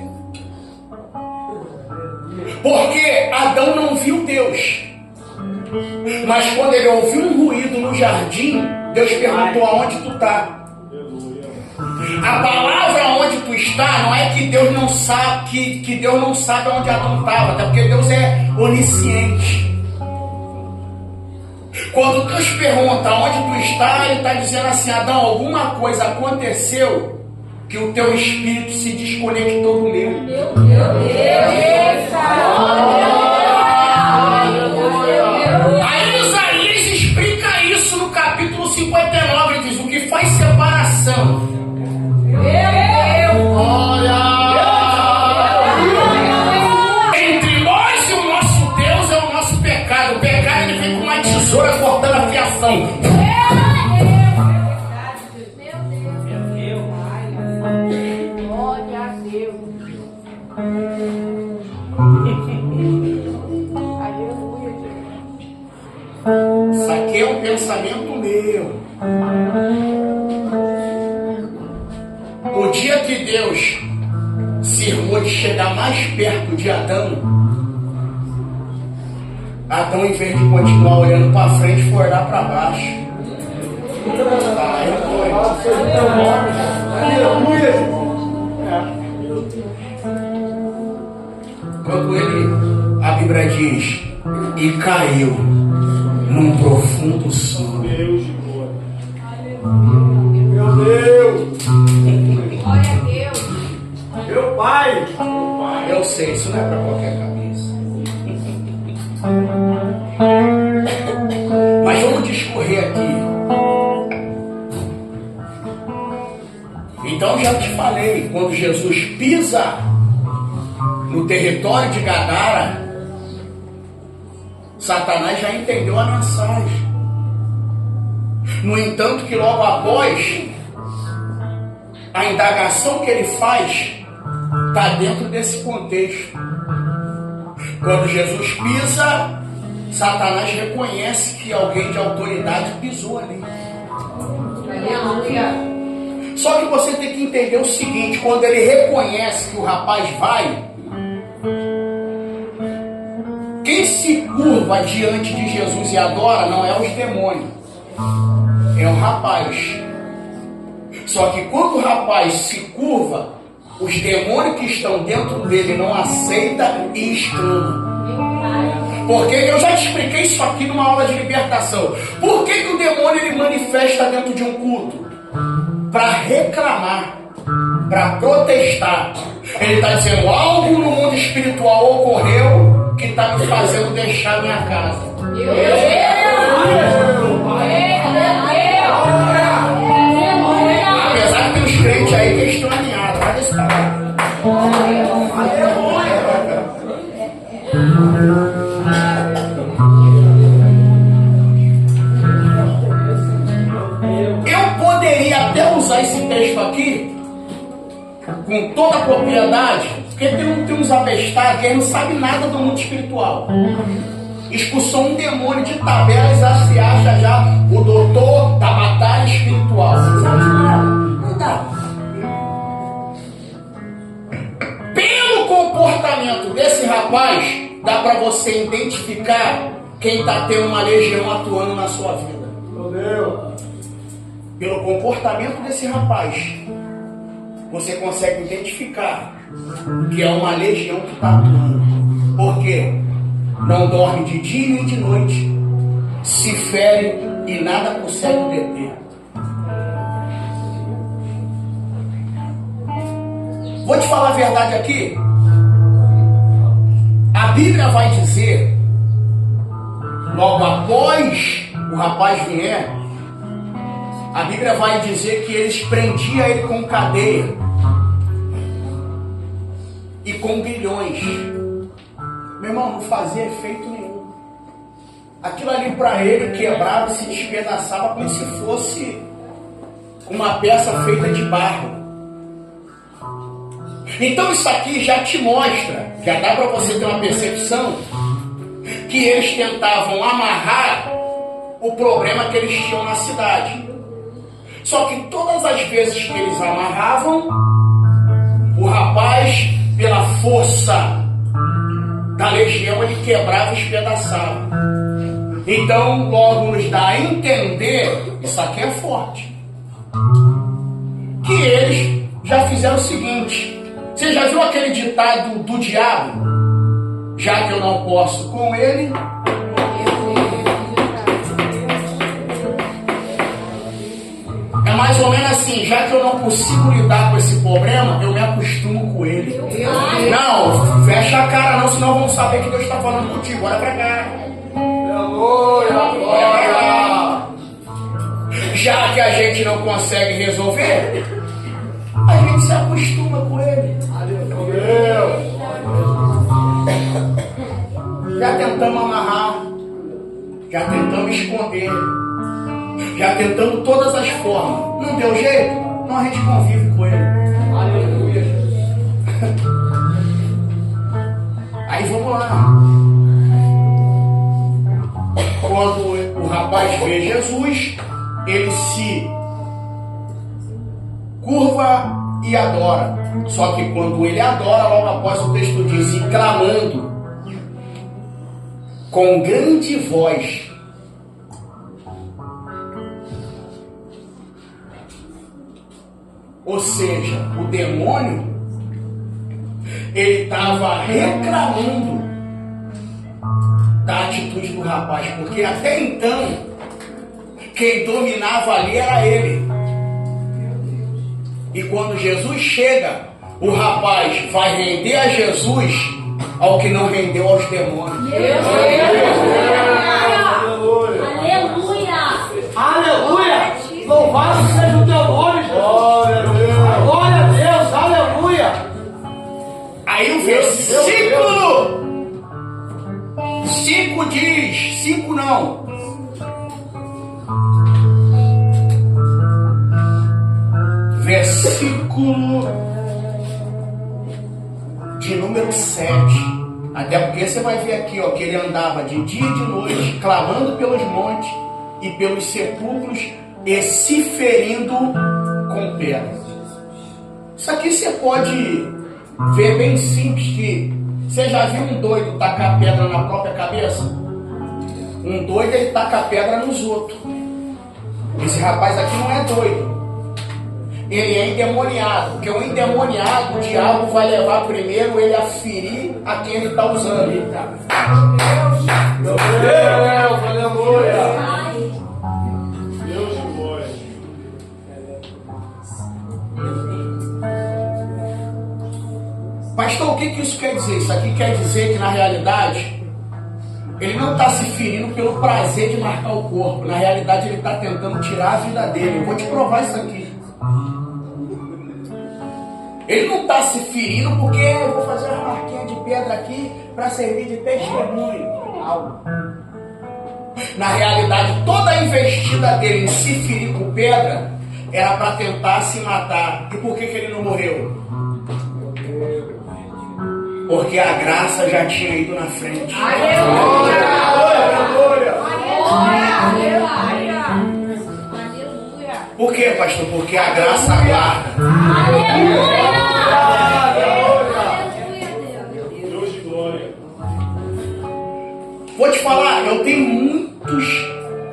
Porque Adão não viu Deus. Mas quando ele ouviu um ruído no jardim, Deus perguntou: aonde tu está? A palavra onde tu está não é que Deus não sabe, que Deus não sabe onde Adão estava, até porque Deus é onisciente. Quando Deus pergunta onde tu está, Ele está dizendo assim: Adão, alguma coisa aconteceu que o teu espírito se desconectou do meu. Meu Deus. Aí Isaías explica isso no capítulo 59, ele diz: o que faz separação entre nós e o nosso Deus é o nosso pecado. O pecado, ele vem com uma tesoura cortando a fiação. Glória a Deus. Aleluia, Jesus. Isso aqui é um pensamento meu. O dia que Deus cismou de chegar mais perto de Adão, Adão, em vez de continuar olhando para frente, foi olhar para baixo. Aí foi. Aleluia. Quando ele, a Bíblia diz, e caiu num profundo sono. Meu Deus. Glória a Deus. Meu Pai. Eu sei, isso não é para qualquer cabeça. Mas vamos discorrer aqui. Então já te falei, quando Jesus pisa no território de Gadara, Satanás já entendeu a mensagem. No entanto, que logo após a indagação que ele faz está dentro desse contexto. Quando Jesus pisa, Satanás reconhece que alguém de autoridade pisou ali. Aleluia. Só que você tem que entender o seguinte: quando ele reconhece que o rapaz vai, quem se curva diante de Jesus e adora não é os demônios, é o rapaz. Só que quando o rapaz se curva, Os demônios que estão dentro dele não aceitam e exclamam. Porque eu já te expliquei isso aqui numa aula de libertação. Por que o demônio ele manifesta dentro de um culto? Para reclamar, para protestar. Ele está dizendo, algo no mundo espiritual ocorreu que está me fazendo deixar minha casa. Apesar de ter uns crentes aí que estão alinhados, olha esse cara. Eu poderia até usar esse texto aqui com toda a propriedade, porque tem uns abestados que não sabem nada do mundo espiritual. Expulsou um demônio de tabela e já se acha já o doutor da batalha espiritual. Não sabe de nada. Não dá. Pelo comportamento desse rapaz, dá para você identificar quem está tendo uma legião atuando na sua vida. Meu Deus. Pelo comportamento desse rapaz, você consegue identificar que é uma legião que está atuando. Por quê? Não dorme de dia nem de noite, se fere e nada consegue deter. Vou te falar a verdade aqui. A Bíblia vai dizer, logo após o rapaz vier, a Bíblia vai dizer que eles prendiam ele com cadeia e com grilhões. Meu irmão, não fazia efeito nenhum. Aquilo ali para ele quebrava e se despedaçava como se fosse uma peça feita de barro. Então isso aqui já te mostra, já dá para você ter uma percepção que eles tentavam amarrar o problema que eles tinham na cidade. Só que todas as vezes que eles amarravam, o rapaz, pela força da legião, ele quebrava e espedaçava. Então logo nos dá a entender, isso aqui é forte, que eles já fizeram o seguinte. Você já viu aquele ditado do diabo? Já que eu não posso com ele, é mais ou menos assim, já que eu não consigo lidar com esse problema, eu me acostumo com ele. Não, fecha a cara não, senão vão saber que Deus está falando contigo. Olha pra cá. Já que a gente não consegue resolver, a gente se acostuma com ele. Já tentamos amarrar, já tentamos esconder, já tentamos todas as formas. Não deu jeito? Então a gente convive com ele. Aleluia. Aí vamos lá. Quando o rapaz vê Jesus, ele se curva e adora. Só que quando ele adora, logo após o texto diz, e clamando com grande voz. Ou seja, o demônio, ele estava reclamando da atitude do rapaz, porque até então quem dominava ali era ele. E quando Jesus chega, o rapaz vai render a Jesus ao que não rendeu aos demônios. Aleluia! Aleluia! Louvado seja o teu nome, Jesus! Glória a Deus! Aleluia! Aí o versículo 5 diz, 5 não, versículo de número 7. Até porque você vai ver aqui, ó, que ele andava de dia e de noite, clamando pelos montes e pelos sepulcros e se ferindo com pedras. Isso aqui você pode ver bem simples, que você já viu um doido tacar pedra na própria cabeça? Um doido, ele taca pedra nos outros. Esse rapaz aqui não é doido. ele é endemoniado, porque o endemoniado, o diabo vai levar primeiro ele a ferir a quem ele está usando. Meu Deus, aleluia. Deus de glória. Pastor, o que isso quer dizer? Isso aqui quer dizer que na realidade ele não está se ferindo pelo prazer de marcar o corpo. Na realidade ele está tentando tirar a vida dele. Eu vou te provar isso aqui. Ele não está se ferindo porque eu vou fazer uma marquinha de pedra aqui para servir de testemunho. Na realidade, toda a investida dele em se ferir com pedra era para tentar se matar. E por que ele não morreu? Porque a graça já tinha ido na frente. Aleluia! Aleluia! Por quê, pastor? Porque a graça guarda. Deus de glória. Vou te falar, eu tenho muitos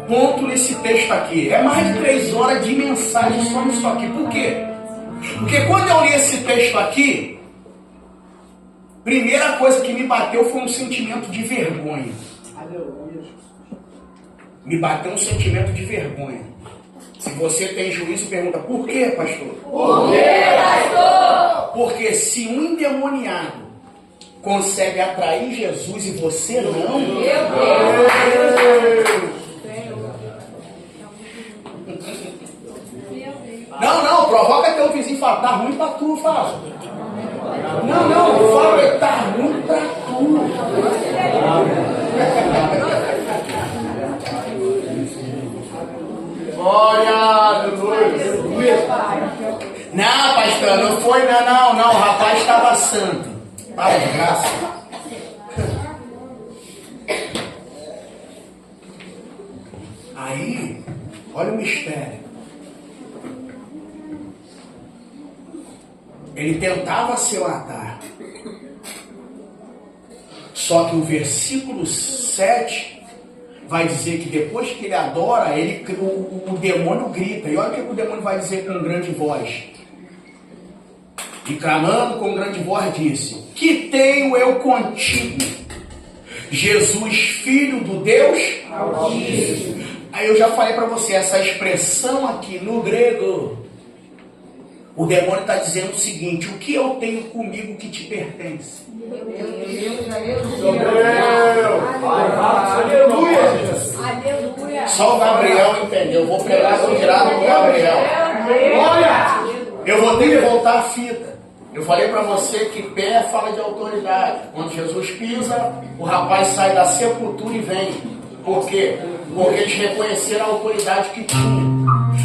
pontos nesse texto aqui. É mais de 3 horas de mensagem só nisso aqui. Por quê? Porque quando eu li esse texto aqui, primeira coisa que me bateu foi um sentimento de vergonha. Me bateu um sentimento de vergonha. Se você tem juízo, pergunta, por quê, pastor? Por quê, pastor? Porque se um endemoniado consegue atrair Jesus e você não, Meu Deus! Não, provoca teu vizinho e fala, tá ruim pra tu, fala. Não, fala, tá ruim pra tu. Glória, aleluia. Não, pastor, não foi, não, o rapaz estava santo. Para de graça. Aí, olha o mistério. Ele tentava se matar. Só que o versículo 7 vai dizer que depois que ele adora, o demônio grita. E olha o que o demônio vai dizer com grande voz. E clamando com grande voz disse, que tenho eu contigo, Jesus, Filho do Deus Altíssimo. Aí eu já falei para você, essa expressão aqui no grego, o demônio está dizendo o seguinte, o que eu tenho comigo que te pertence? Aleluia! Só o Gabriel entendeu. Eu vou pegar e tirar do Gabriel. Eu vou ter que voltar a fita. Eu falei para você que pé fala de autoridade. Quando Jesus pisa, o rapaz sai da sepultura e vem. Por quê? Porque eles reconheceram a autoridade que tinha.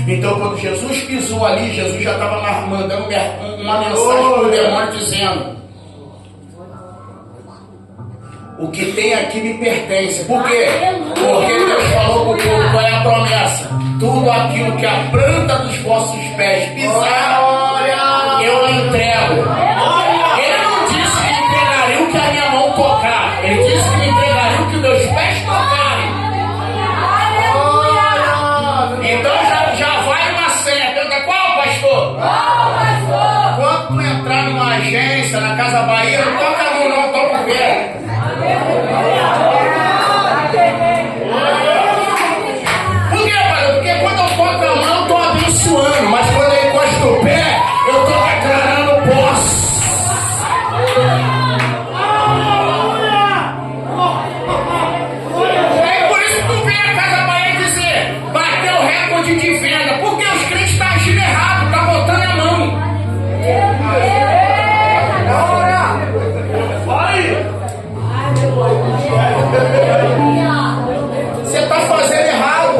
Então, quando Jesus pisou ali, Jesus já estava mandando uma mensagem para o demônio dizendo: o que tem aqui me pertence. Por quê? Porque Deus falou para o povo, qual é a promessa? Tudo aquilo que a planta dos vossos pés pisar, eu entrego. Ele não disse que entregaria o que a minha mão tocar. Ele disse que me entregaria o que meus pés tocarem. Então já vai uma senha. Pergunta, qual, pastor? Quando tu entrar numa agência, na Casa Bahia, não toca a mão não, toca o pé. Por quê, pai? Porque quando eu toco a mão, eu estou abençoando, mas quando eu encosto o pé, eu estou declarando posse. É por isso que tu vem a Casa Bahia dizer, bateu recorde de venda, porque os crentes estão agindo errado, estão botando a mão. Você está fazendo errado.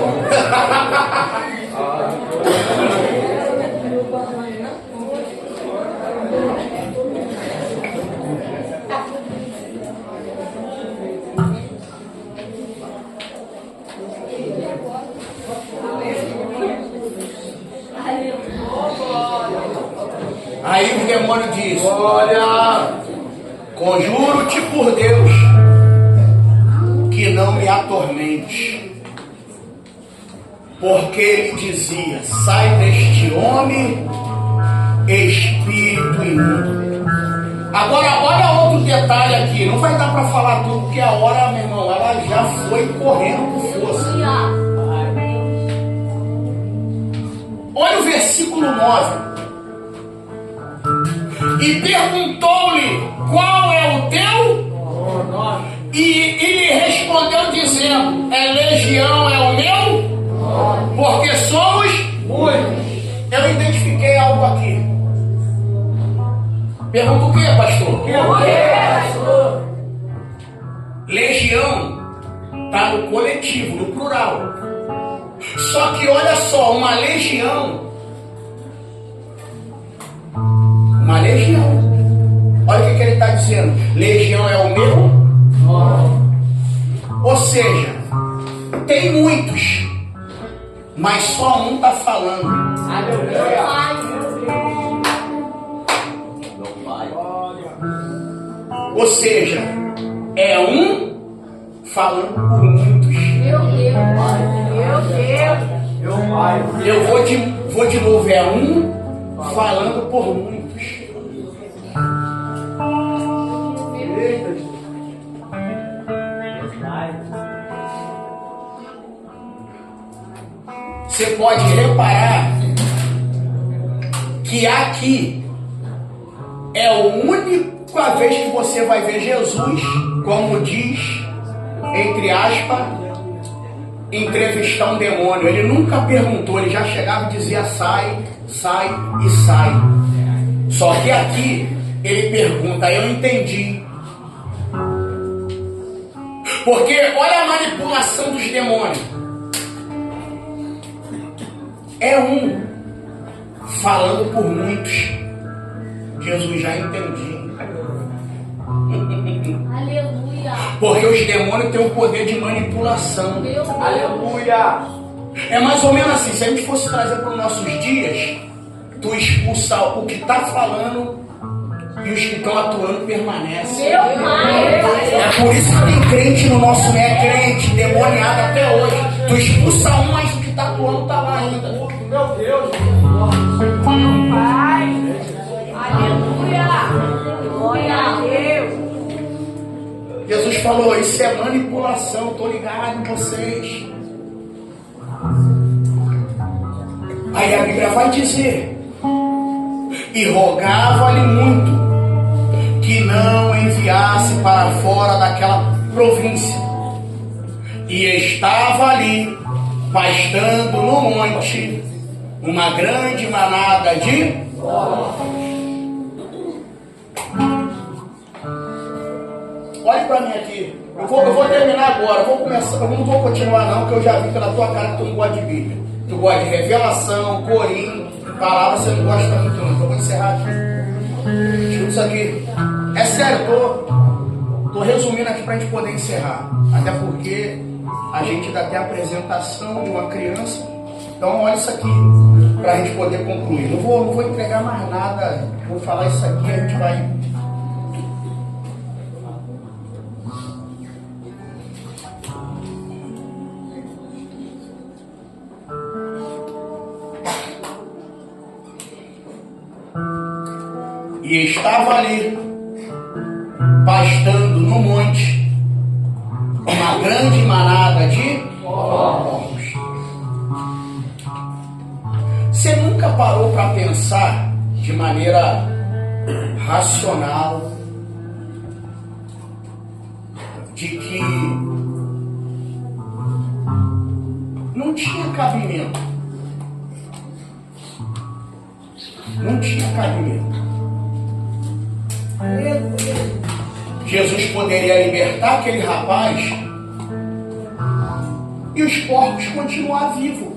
Aí o demônio diz: olha, conjuro-te por Deus que não me atormente. Porque ele dizia: sai deste homem Agora, olha outro detalhe aqui. Não vai dar para falar tudo, porque a hora, meu irmão, ela já foi correndo com força. Olha o versículo 9. E perguntou-lhe, qual é o teu? E ele respondeu dizendo, legião é o meu? Porque somos muitos. Eu identifiquei algo aqui. Pergunta o que, pastor? Legião está no coletivo, no plural. Só que olha só, uma legião. Olha o que ele está dizendo. Legião é o meu? Ou seja, tem muitos, mas só um está falando. Ou seja, é um falando por muitos. Meu Deus. Eu vou de novo, é um falando por muitos. Você pode reparar que aqui é a única vez que você vai ver Jesus, como diz, entre aspas, entrevistar um demônio. Ele nunca perguntou, ele já chegava e dizia sai, sai e sai. Só que aqui ele pergunta, eu entendi. Porque olha a manipulação dos demônios. É um falando por muitos. Jesus já entendi. Aleluia. Porque os demônios têm o poder de manipulação. Aleluia. É mais ou menos assim, se a gente fosse trazer para os nossos dias, tu expulsar o que está falando e os que estão atuando permanecem. Meu pai. É por isso que tem crente no nosso meio, é crente, demoniado até hoje. Tu expulsa um, mas o que está atuando está lá ainda. Meu Deus. Pai. Aleluia. Glória a Deus. Jesus falou, isso é manipulação, estou ligado em vocês. Aí a Bíblia vai dizer, e rogava-lhe muito que não enviasse para fora daquela província. E estava ali, pastando no monte, uma grande manada de olhe para mim aqui. Eu vou terminar agora. Eu não vou continuar não, porque eu já vi pela tua cara que tu não gosta de Bíblia. Tu gosta de revelação, corinho, palavra você não gosta muito não. Então eu vou encerrar aqui. Escuta isso aqui. É sério, tô resumindo aqui para a gente poder encerrar. Até porque a gente ainda tem a apresentação de uma criança. Então olha isso aqui, para a gente poder concluir. Não vou entregar mais nada. Vou falar isso aqui, a gente vai... E estava ali, pastando no monte, uma grande manada de porcos. Você nunca parou para pensar de maneira racional de que não tinha cabimento? Não tinha cabimento. Jesus poderia libertar aquele rapaz e os porcos continuar vivos.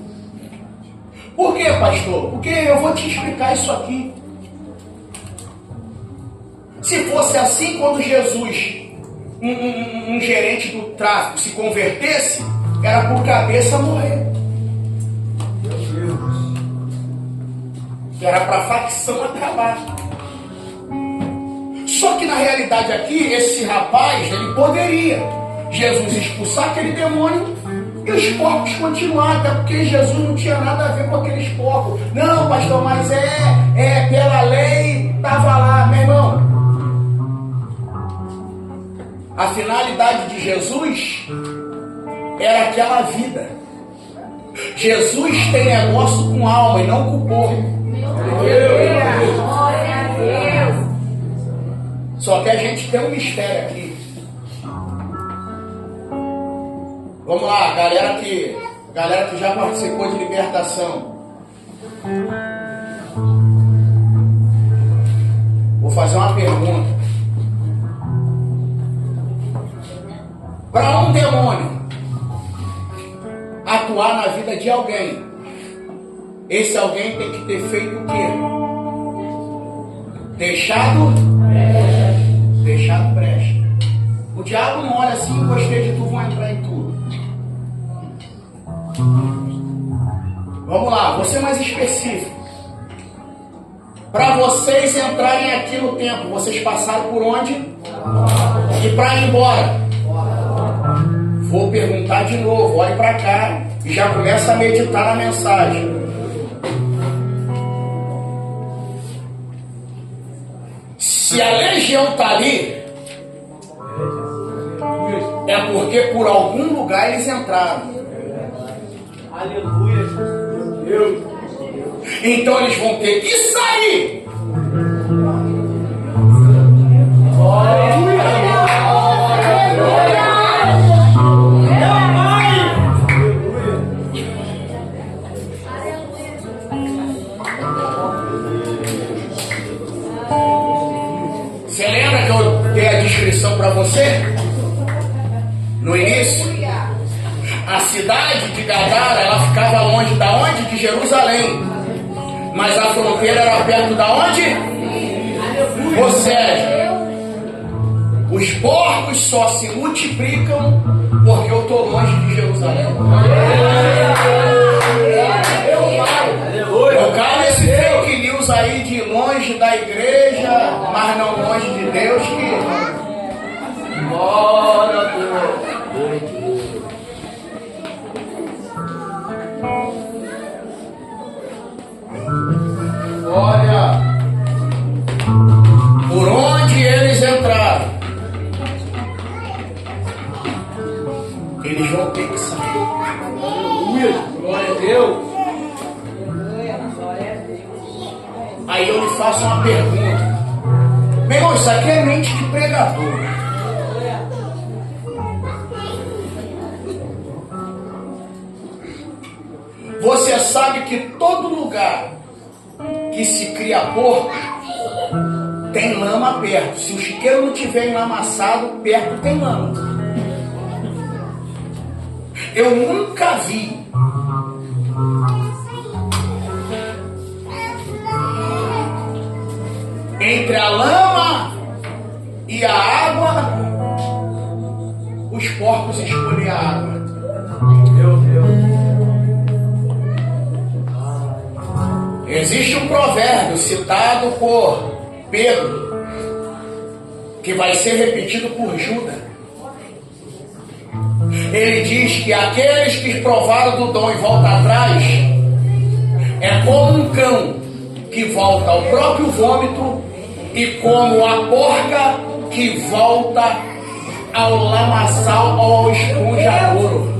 Por quê, pastor? Porque eu vou te explicar isso aqui. Se fosse assim, quando Jesus, um gerente do tráfico, se convertesse, era por cabeça morrer. Era para a facção acabar. Só que na realidade aqui, esse rapaz, ele poderia, Jesus, expulsar aquele demônio e os porcos continuar, até porque Jesus não tinha nada a ver com aqueles porcos. Não, pastor, mas pela lei, estava lá, meu irmão. A finalidade de Jesus era aquela vida. Jesus tem negócio com alma e não com o corpo. Glória a Deus. Só que a gente tem um mistério aqui. Vamos lá, galera que já participou de libertação. Vou fazer uma pergunta. Para um demônio atuar na vida de alguém, esse alguém tem que ter feito o quê? Deixado brecha. O diabo não olha assim, gostei de tu, vou entrar em tudo. Vamos lá, vou ser mais específico. Para vocês entrarem aqui no templo, vocês passaram por onde? E para ir embora? Vou perguntar de novo, olhe para cá e já começa a meditar na mensagem. Se a legião está ali, é porque por algum lugar eles entraram. Aleluia. Então eles vão ter que sair. Você lembra que eu dei a descrição para você? No início? A cidade de Gadara, ela ficava longe da onde? De Jerusalém. Mas a fronteira era perto da onde? Ou seja, os porcos só se multiplicam porque eu estou longe de Jerusalém. Eu caio esse fake news aí de longe da igreja, mas não longe de Deus, que... Glória a Deus. Olha, por onde eles entraram, eles vão ter que sair. Glória a Deus. Aí eu lhe faço uma pergunta. Meu irmão, isso aqui é mente de pregador. Você sabe que todo lugar que se cria porco tem lama perto. Se o chiqueiro não tiver enlamaçado, perto tem lama. Eu nunca vi entre a lama e a água os porcos escolhem a água. Meu Deus. Existe um provérbio citado por Pedro, que vai ser repetido por Judas. Ele diz que aqueles que provaram do dom e voltam atrás é como um cão que volta ao próprio vômito e como a porca que volta ao lamaçal ou ao esponjadouro.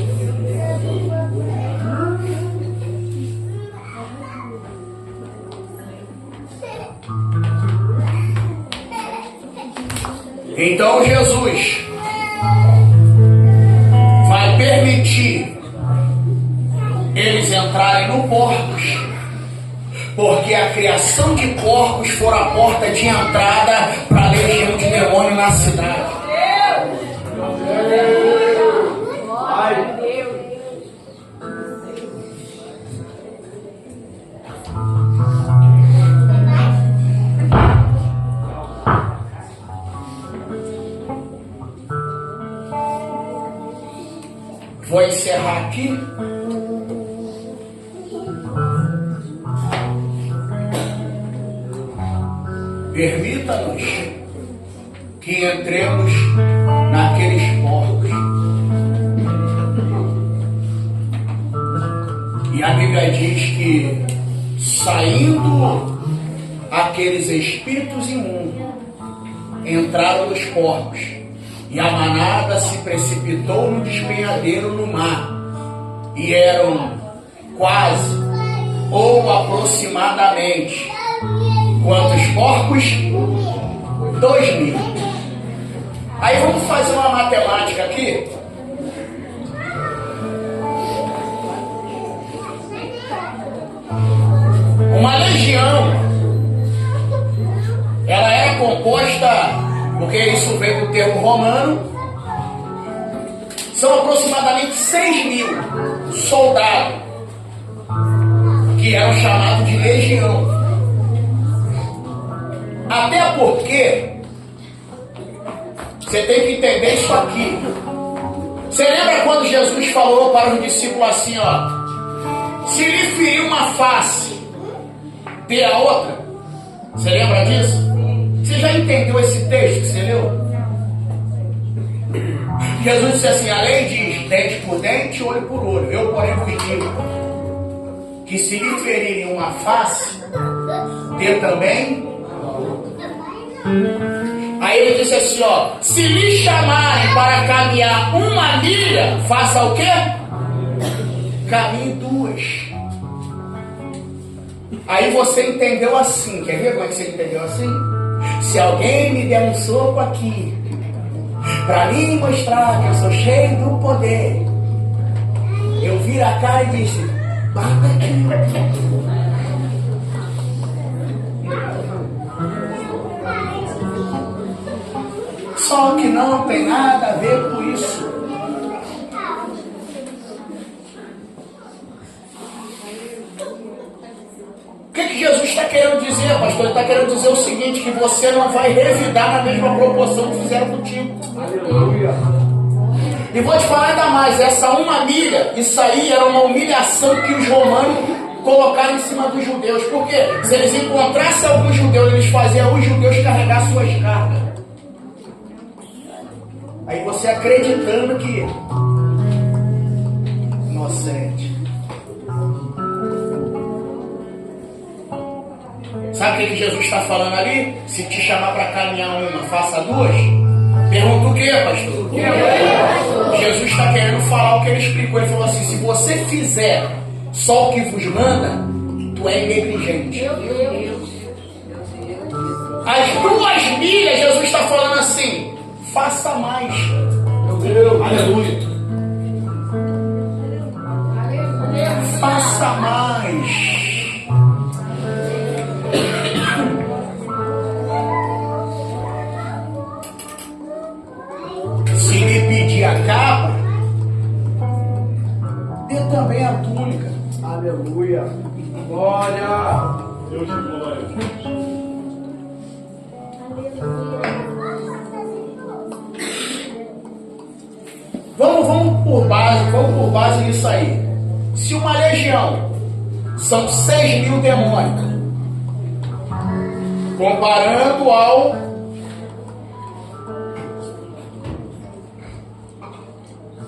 Então Jesus vai permitir eles entrarem no porcos, porque a criação de porcos foi a porta de entrada para a legião de demônio na cidade. Glória a Deus. Vou encerrar aqui. Permita-nos que entremos naqueles porcos. E a Bíblia diz que, saindo aqueles espíritos imundos, entraram nos porcos. E a manada se precipitou no despenhadeiro no mar. E eram quase, ou aproximadamente, quantos porcos? 2.000. Aí vamos fazer uma matemática aqui. Uma legião, ela era composta, porque isso vem do termo romano, são aproximadamente 6.000 soldados, que eram chamados de legião. Até porque, você tem que entender isso aqui. Você lembra quando Jesus falou para os discípulos assim, ó: se lhe ferir uma face, dê a outra? Você lembra disso? Você já entendeu esse texto que você leu? Jesus disse assim: a lei diz dente por dente, olho por olho. Eu, porém, vos digo que se lhe ferirem uma face, dê também. Aí ele disse assim, ó: se lhe chamarem para caminhar 1 milha, faça o quê? Caminhe 2. Aí você entendeu assim. Quer ver como é que você entendeu assim? Se alguém me der um soco aqui, para mim mostrar que eu sou cheio do poder, eu viro a cara e disse: bata aqui. Só que não tem nada a ver com isso. O que Jesus está querendo dizer, pastor? Ele está querendo dizer o seguinte: que você não vai revidar na mesma proporção que fizeram contigo. Aleluia. E vou te falar ainda mais: essa 1 milha, isso aí era uma humilhação que os romanos colocaram em cima dos judeus. Porque se eles encontrassem algum judeu, eles faziam os judeus carregar suas cargas. Aí você acreditando que inocente. Sabe o que Jesus está falando ali? Se te chamar para caminhar 1, faça 2. Pergunta o que, pastor? Jesus está querendo falar o que ele explicou. Ele falou assim: se você fizer só o que vos manda, tu é negligente. As 2 milhas, Jesus está falando assim: faça mais. Meu Deus, aleluia. Faça mais. Se lhe pedir a capa, dê também a túnica. Aleluia. Glória. Deus de glória. Vamos por base nisso aí. Se uma legião são 6.000 demônios, comparando ao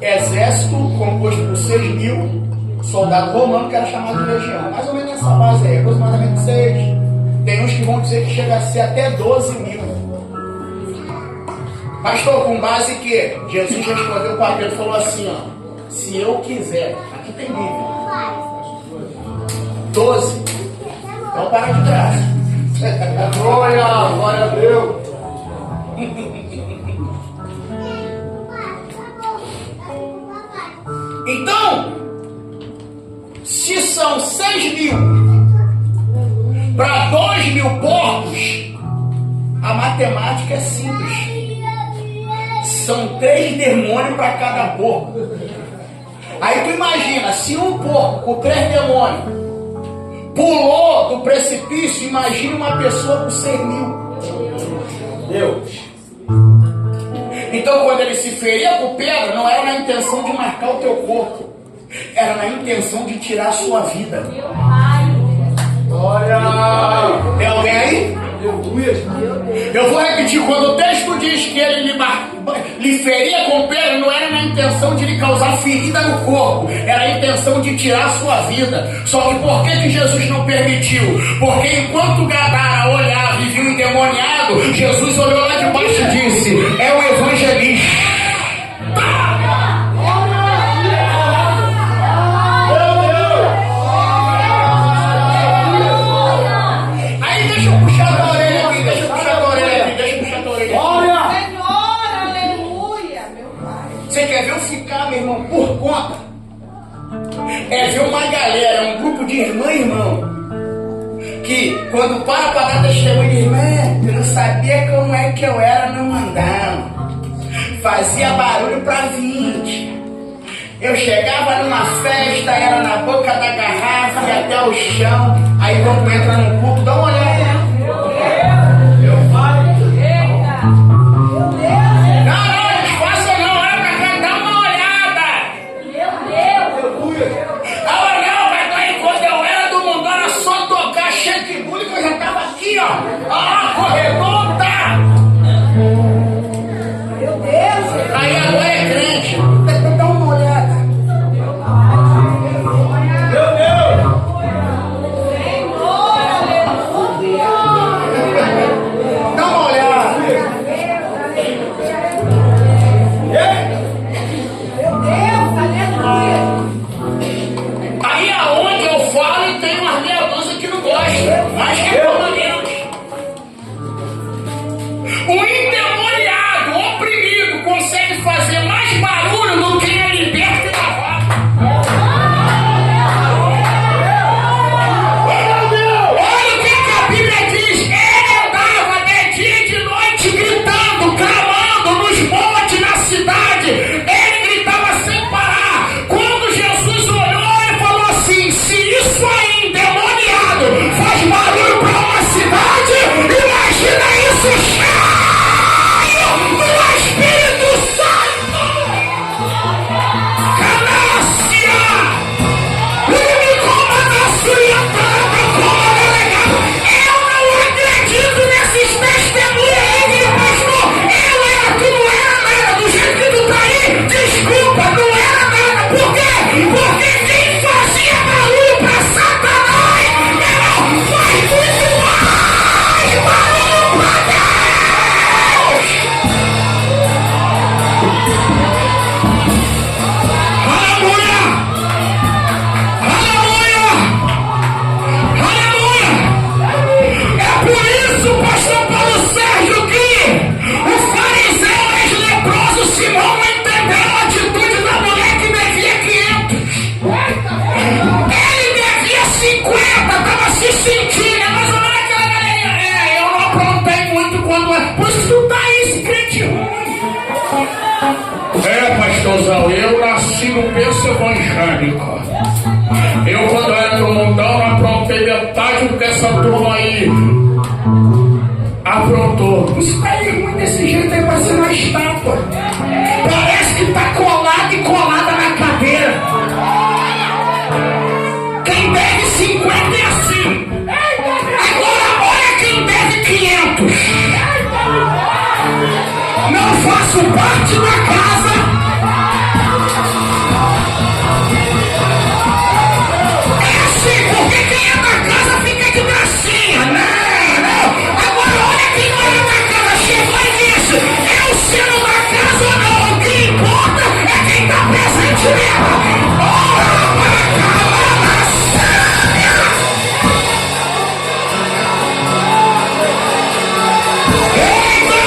exército composto por 6.000 soldados romanos, que era chamado de legião, mais ou menos nessa base aí, aproximadamente 6. Tem uns que vão dizer que chega a ser até 12.000. Pastor, com base que Jesus respondeu para Pedro e falou assim, ó: se eu quiser, aqui tem nível 12, então para de graça. Glória a Deus. Então, se são 6.000 para 2.000 porcos, a matemática é simples. São 3 demônios para cada porco. Aí tu imagina, se um porco com 3 demônios pulou do precipício, imagina uma pessoa com 6.000. Deus. Então quando ele se feria com pedra, não era na intenção de marcar o teu corpo, era na intenção de tirar a sua vida. Glória! Tem alguém aí? Eu vou repetir: quando o texto diz que ele lhe feria com pedra, não era na intenção de lhe causar ferida no corpo, era a intenção de tirar a sua vida. Só que por que Jesus não permitiu? Porque enquanto Gadara olhava e viu o endemoniado, Jesus olhou lá de baixo e disse: é o evangelista. que quando para dar testemunho, irmã, eu não sabia como é que eu era no mandão. Fazia barulho pra 20. Eu chegava numa festa, era na boca da garrafa e até o chão. Aí quando entra no culto, dá uma olhada. Eu falo. Não, disfarça não, olha pra cá, dá uma olhada. Quando eu era do mundo, era só tocar cheque público, eu já tava aqui, ó, corredor, tá? Meu Deus! Aí agora é crente, dá uma olhada. Meu Deus! Dá uma olhada. Meu Deus, aleluia! Aí aonde eu falo e tem umas meia dúzia que não gosta, mas que é como Deus. O endemoniado, o oprimido, consegue fazer mais barulho do que a liberta e lavado. Olha o que a Bíblia diz. Ele andava de dia e de noite gritando, clamando nos montes, na cidade. Ele gritava sem parar. Quando Jesus olhou, ele falou assim: se isso aí, endemoniado, faz barulho para uma cidade, imagina isso cheio do Espírito Santo. Canácia! Me comanda a sua legal. Eu não acredito nesses testemunhos aí, meu pastor. Eu era, tu não era nada, do jeito que tu tá aí. Desculpa, não era nada. Por quê? Porque quem fazia barulho pra Satanás, não faz muito mais barulho pra Deus. Aleluia! Aleluia! Aleluia! É por isso, pastor Paulo Sérgio, que o fariseu ex-leproso Simão não entendeu a atitude da mulher que devia 500. Ele devia 50, estava se sentindo, mas olha aquela galerinha. Eu não aprontei muito quando é. Por isso tu tá aí, esse crente ruim. Pastorzão, eu nasci no berço evangélico. Eu, quando era do mundão, não aprontei metade do que essa turma aí aprontou. Isso tá aí ruim desse jeito aí, parece uma estátua. Parece que tá colado e colada na cadeira. Quem deve 50 é assim. Agora olha quem deve 500. Não faço parte da casa. É assim, porque quem é da casa fica de gracinha. Não. Agora olha quem não é da casa. Chegou e disse: eu sendo da casa ou não, o que importa é quem tá presente nela. Ora para cá, Eita!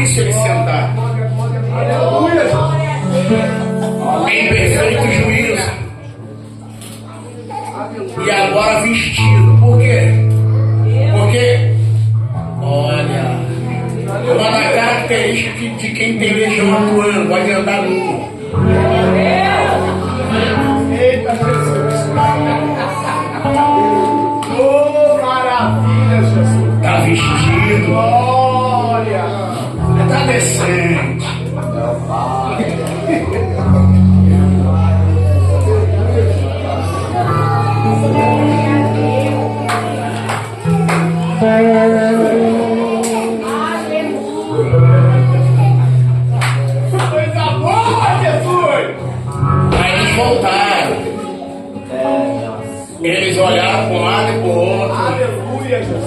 difícil ele sentar. Aleluia. Em perfeito juízo. E agora vestido. Por quê? Porque, olha, uma das características de quem tem legião atuando, pode andar nu. Eita, Jesus. Oh, maravilha, Jesus. Está vestido. Glória. Está decente. Coisa boa, Jesus. Aí eles voltaram. Eles olharam para um lado e para o outro. Aleluia, Jesus.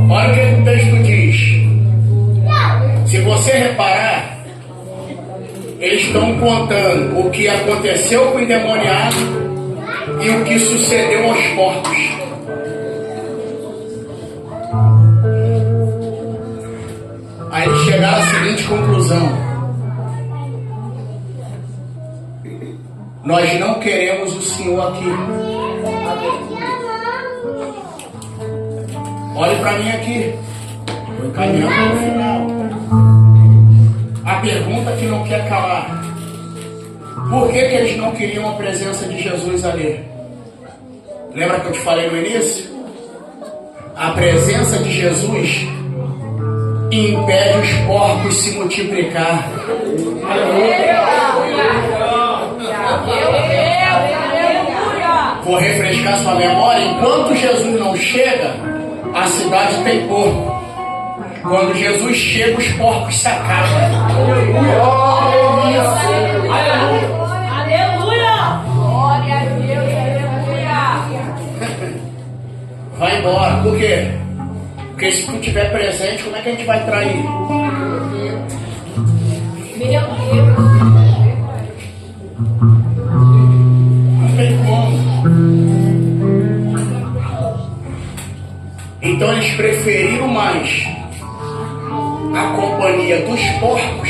Olha o que o texto diz. Se você reparar, eles estão contando o que aconteceu com o endemoniado e o que sucedeu aos porcos. Aí eles chegaram à seguinte conclusão: nós não queremos o Senhor aqui. Olhe para mim aqui. Estou encaminhando para o final. A pergunta que não quer calar: por que eles não queriam a presença de Jesus ali? Lembra que eu te falei no início? A presença de Jesus impede os porcos se multiplicar. Vou refrescar sua memória. Enquanto Jesus não chega, a cidade tem porco. Quando Jesus chega, os porcos se acabam. Aleluia. Aleluia. Glória a Deus. Aleluia. Vai embora. Por quê? Porque se tu estiver presente, como é que a gente vai trair? Meu Deus. Não tem como. Então eles preferiram mais a companhia dos porcos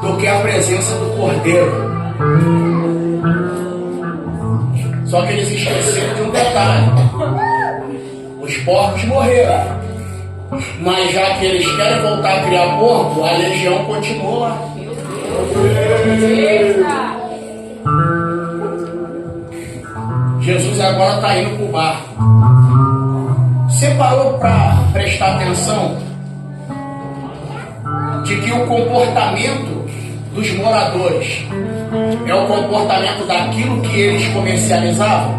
do que a presença do cordeiro. Só que eles esqueceram de um detalhe: os porcos morreram, mas já que eles querem voltar a criar porco, a legião continua lá. Eita. Jesus agora está indo para o barco. Você parou para prestar atenção de que o comportamento dos moradores é o comportamento daquilo que eles comercializavam?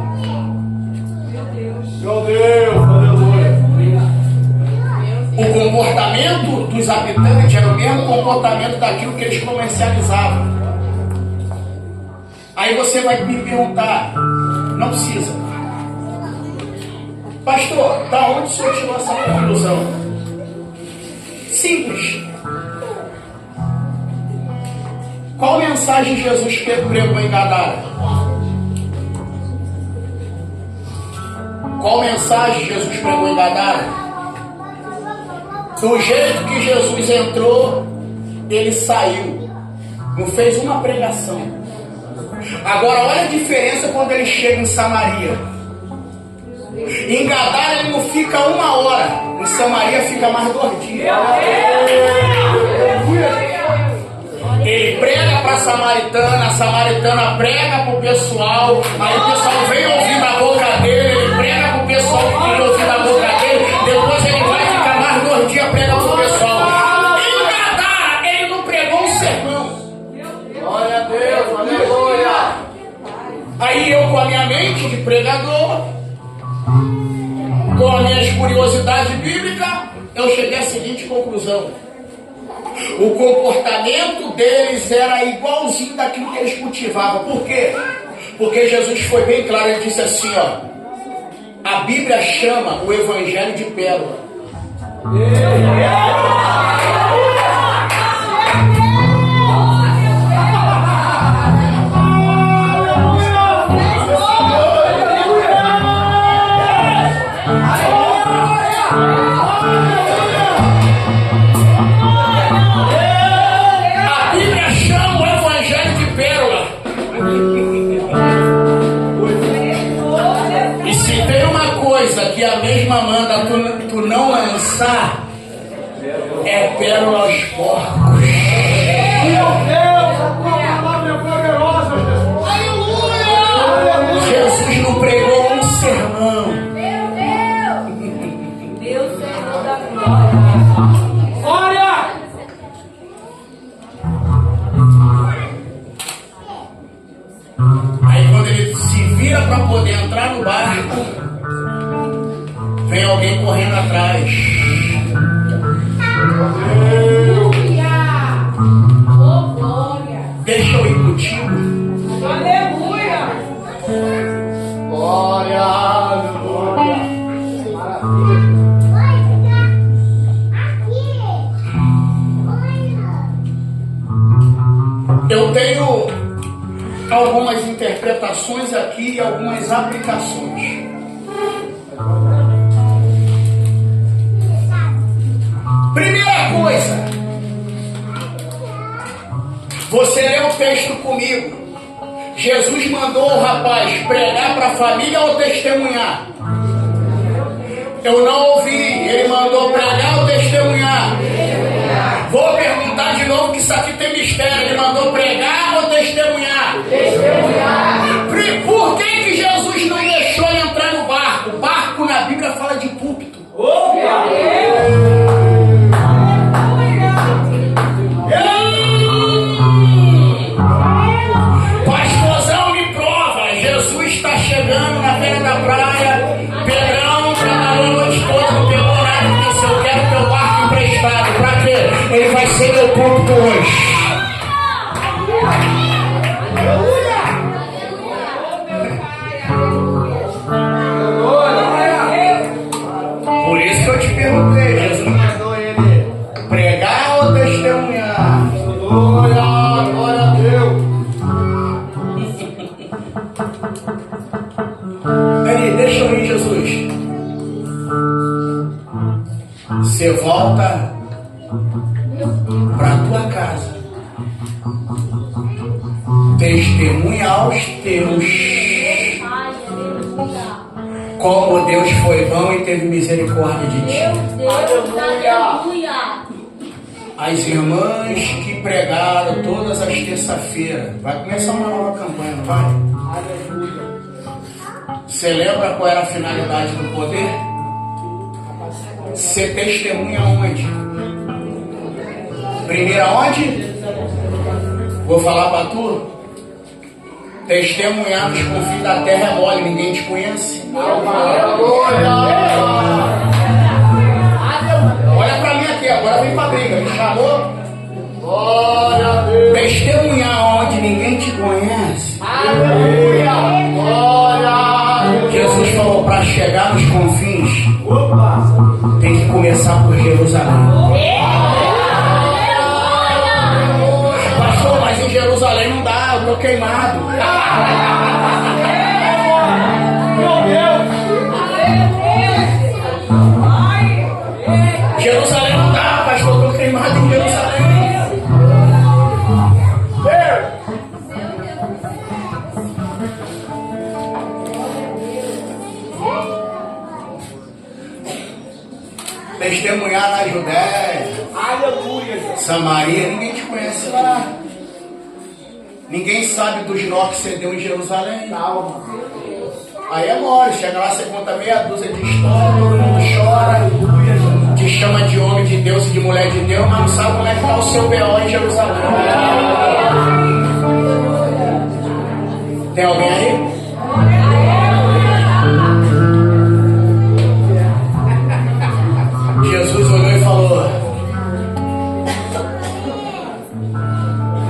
Meu Deus, aleluia. O comportamento dos habitantes era o mesmo comportamento daquilo que eles comercializavam. Aí você vai me perguntar, não precisa: pastor, da onde o senhor tirou essa conclusão? Simples. Qual mensagem Jesus pregou em Gadara? Qual mensagem Jesus pregou em Gadara? Do jeito que Jesus entrou, ele saiu. Não fez uma pregação. Agora olha a diferença quando ele chega em Samaria. Em Gadara ele não fica 1 hora. Em Samaria fica mais 2 dias. Ele prega para a samaritana prega para o pessoal, aí o pessoal vem ouvir da boca dele, ele prega para o pessoal que quer ouvir da boca dele, depois ele vai ficar mais 2 dias pregando para o pessoal. Em Gadara ele não pregou um sermão. Glória a Deus, aleluia. Aí eu, com a minha mente de pregador, com as minhas curiosidades bíblicas, eu cheguei à seguinte conclusão: o comportamento deles era igualzinho daquilo que eles cultivavam. Por quê? Porque Jesus foi bem claro, ele disse assim, ó: a Bíblia chama o Evangelho de pérola. mesma manda tu não lançar é pérola aos porcos. Meu Deus, a tua palavra é poderosa, Jesus. Aleluia! Jesus não pregou um sermão. Meu Senhor da glória. Olha! Aí quando ele se vira para poder entrar no barco, vem alguém correndo atrás. Aleluia. Oh, glória. Deixa eu ir contigo. Aleluia. Glória, aleluia. Eu tenho algumas interpretações aqui e algumas aplicações. Primeira coisa, você lê o texto comigo. Jesus mandou o rapaz pregar para a família ou testemunhar? Eu não ouvi. Ele mandou pregar ou testemunhar? Vou perguntar de novo que isso aqui tem mistério. Ele mandou pregar ou testemunhar? Testemunhar. Por que Jesus não deixou ele entrar no barco? O barco na Bíblia fala de púlpito. Oh, meu Deus. Pastorzão me prova. Jesus está chegando na beira da praia. Pedrão trabalhou a noite toda, não pegou nada. Disse: eu quero teu barco emprestado. Pra quê? Ele vai ser meu púlpito hoje. Por isso que eu te perguntei, Jesus mandou ele pregar ou testemunhar? Glória, glória a Deus. Peraí, deixa eu ir, Jesus. Você volta para tua casa, testemunha aos teus como Deus foi bom e teve misericórdia de ti. Aleluia. As irmãs que pregaram todas as terças-feiras, vai começar uma nova campanha, não vai? Você lembra qual era a finalidade do poder? Ser testemunha onde? Primeiro aonde? Vou falar para tu. Testemunhar nos confins da terra é mole, ninguém te conhece. Olha para mim aqui, agora vem pra briga, me chamou? Glória a Deus. Testemunhar onde ninguém te conhece. Aleluia. Glória a Deus. Jesus falou: para chegar nos confins, Opa. tem que começar por Jerusalém. Pastor, mas em Jerusalém não dá, eu tô queimado. Meu Deus. Jerusalém não dá, pastor, eu tô queimado em Jerusalém. Testemunhar na Judéia, Aleluia. Samaria, ninguém te conhece lá. Ninguém sabe dos nó que você deu em Jerusalém. Calma. Aí é mole, chega lá, você conta meia dúzia de história, todo mundo chora, te chama de homem de Deus e de mulher de Deus, mas não sabe como é que está o seu B.O. em Jerusalém. Tem alguém aí? Jesus olhou e falou: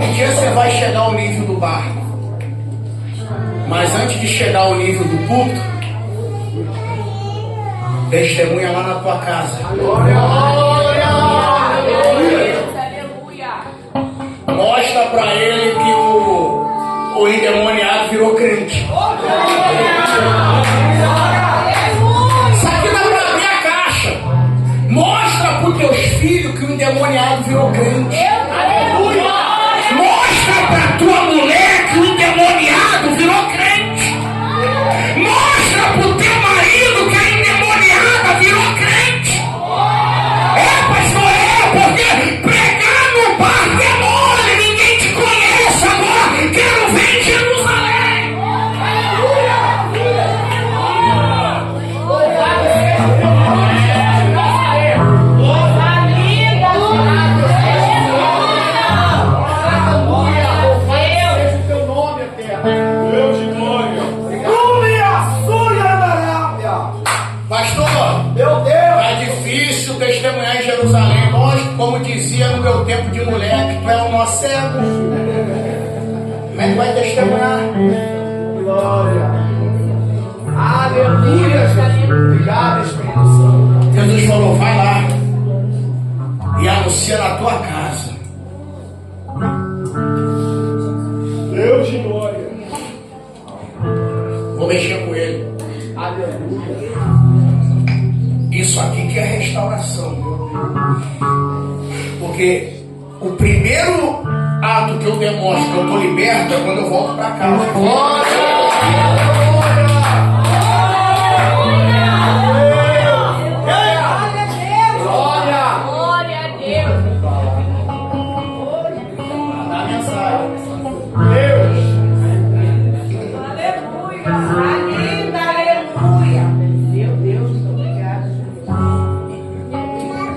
um dia você vai chegar ao nível do barco, mas antes de chegar ao nível do púlpito, testemunha lá na tua casa. Mostra pra ele que o endemoniado virou crente. Isso aqui dá pra abrir a caixa. Mostra pros teus filhos que o endemoniado virou crente. Mostra pra tua mulher que o endemoniado virou crente. Mostra pro teu marido que é endemoniado testemunhar em Jerusalém. Lógico, como dizia no meu tempo de moleque, tu é o nosso cego. Como é que vai testemunhar? Glória. Aleluia. Obrigado, Espírito Santo. Jesus falou, vai lá e anuncia na tua casa. Deus de glória. Vou mexer com ele. Aleluia. Isso aqui que é restauração. Porque o primeiro ato que eu demonstro que eu estou liberto é quando eu volto para casa. Glória a Deus. Dá mensagem. Deus. Aleluia. Linda, aleluia. Meu Deus, obrigado.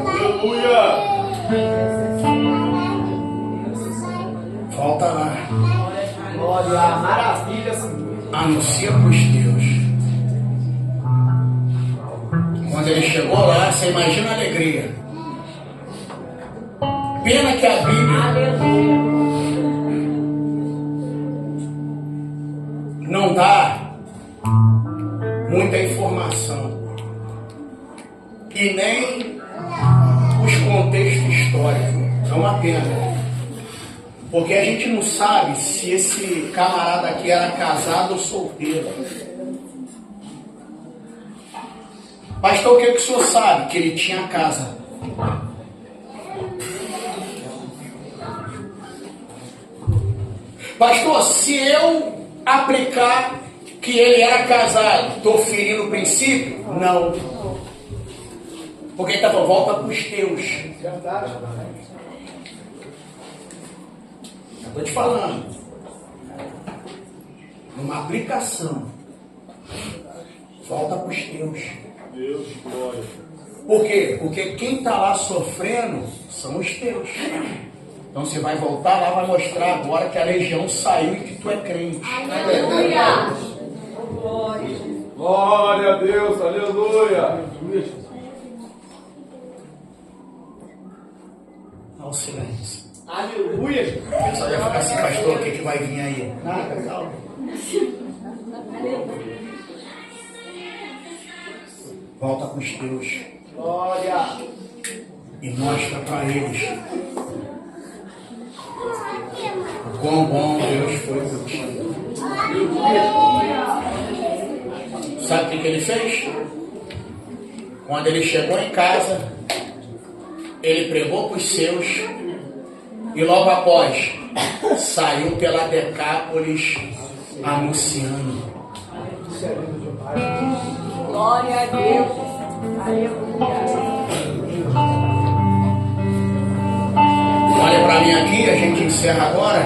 Aleluia. Volta lá. Glória. Maravilha, Senhor. Anuncia para os teus. Quando ele chegou lá, você imagina a alegria. Pena que a Bíblia Aleluia. não dá muita informação. E nem os contextos históricos. É uma pena. Porque a gente não sabe se esse camarada aqui era casado ou solteiro. Pastor, o que o senhor sabe? Que ele tinha casa. Pastor, se eu aplicar que ele era casado, estou ferindo o princípio? Não. Porque ele estava volta para os teus. Estou te falando. Numa aplicação. Volta para os teus. Deus, glória. Por quê? Porque quem está lá sofrendo são os teus. Então você vai voltar lá, vai mostrar agora que a legião saiu e que tu é crente. Aleluia. Glória a Deus, aleluia. Olha o silêncio. Aleluia. Eu só ia ficar assim, pastor, o que vai vir aí? Nada, calma. Volta com os teus Glória. e mostra para eles o quão bom Deus foi contigo. Sabe o que ele fez? Quando ele chegou em casa, ele pregou para os seus e logo após saiu pela Decápolis anunciando. Glória a Deus. Aleluia. Olha para mim aqui, a gente encerra agora.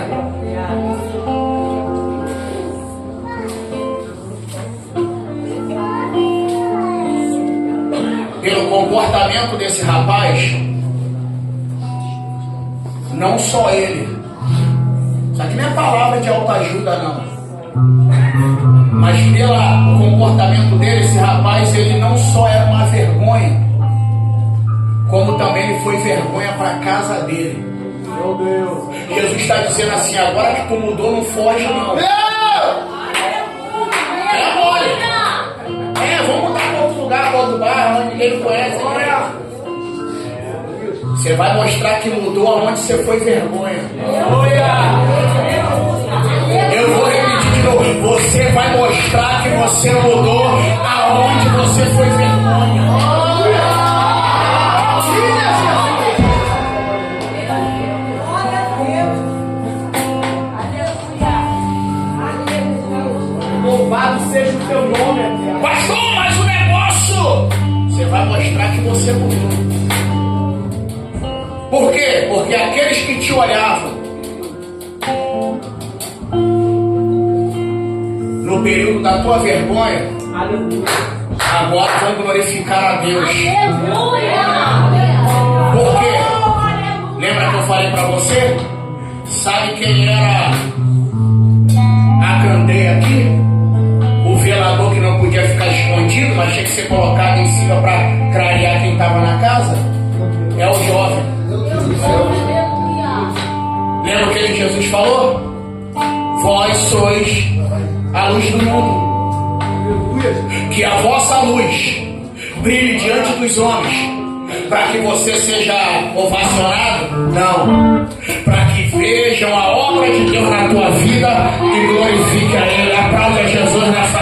Pelo comportamento desse rapaz, não só ele. Isso aqui não é palavra de autoajuda, não. Mas pelo comportamento dele, esse rapaz, ele não só era uma vergonha, como também ele foi vergonha para a casa dele. Meu Deus. Jesus está dizendo assim, agora que tu mudou, não foge não. É mole. Vamos mudar para outro lugar, para outro bairro, onde ninguém conhece. Você vai mostrar que mudou aonde você foi vergonha. Eu vou repetir de novo. Você vai mostrar que você mudou aonde você foi vergonha. Louvado seja o teu nome, Eterno. Pastor, mas o negócio, você vai mostrar que você mudou. Por quê? Porque aqueles que te olhavam no período da tua vergonha, agora vão glorificar a Deus. Por quê? Lembra que eu falei para você? Sabe quem era a candeia aqui? O velador que não podia podia ficar escondido, mas tinha que ser colocado em cima para clarear quem estava na casa, é o jovem. Lembra o que Jesus falou? Vós sois a luz do mundo. Que a vossa luz brilhe diante dos homens, para que você seja ovacionado? Não. Para que vejam a obra de Deus na tua vida e glorifique a Ele. Aplauda Jesus nessa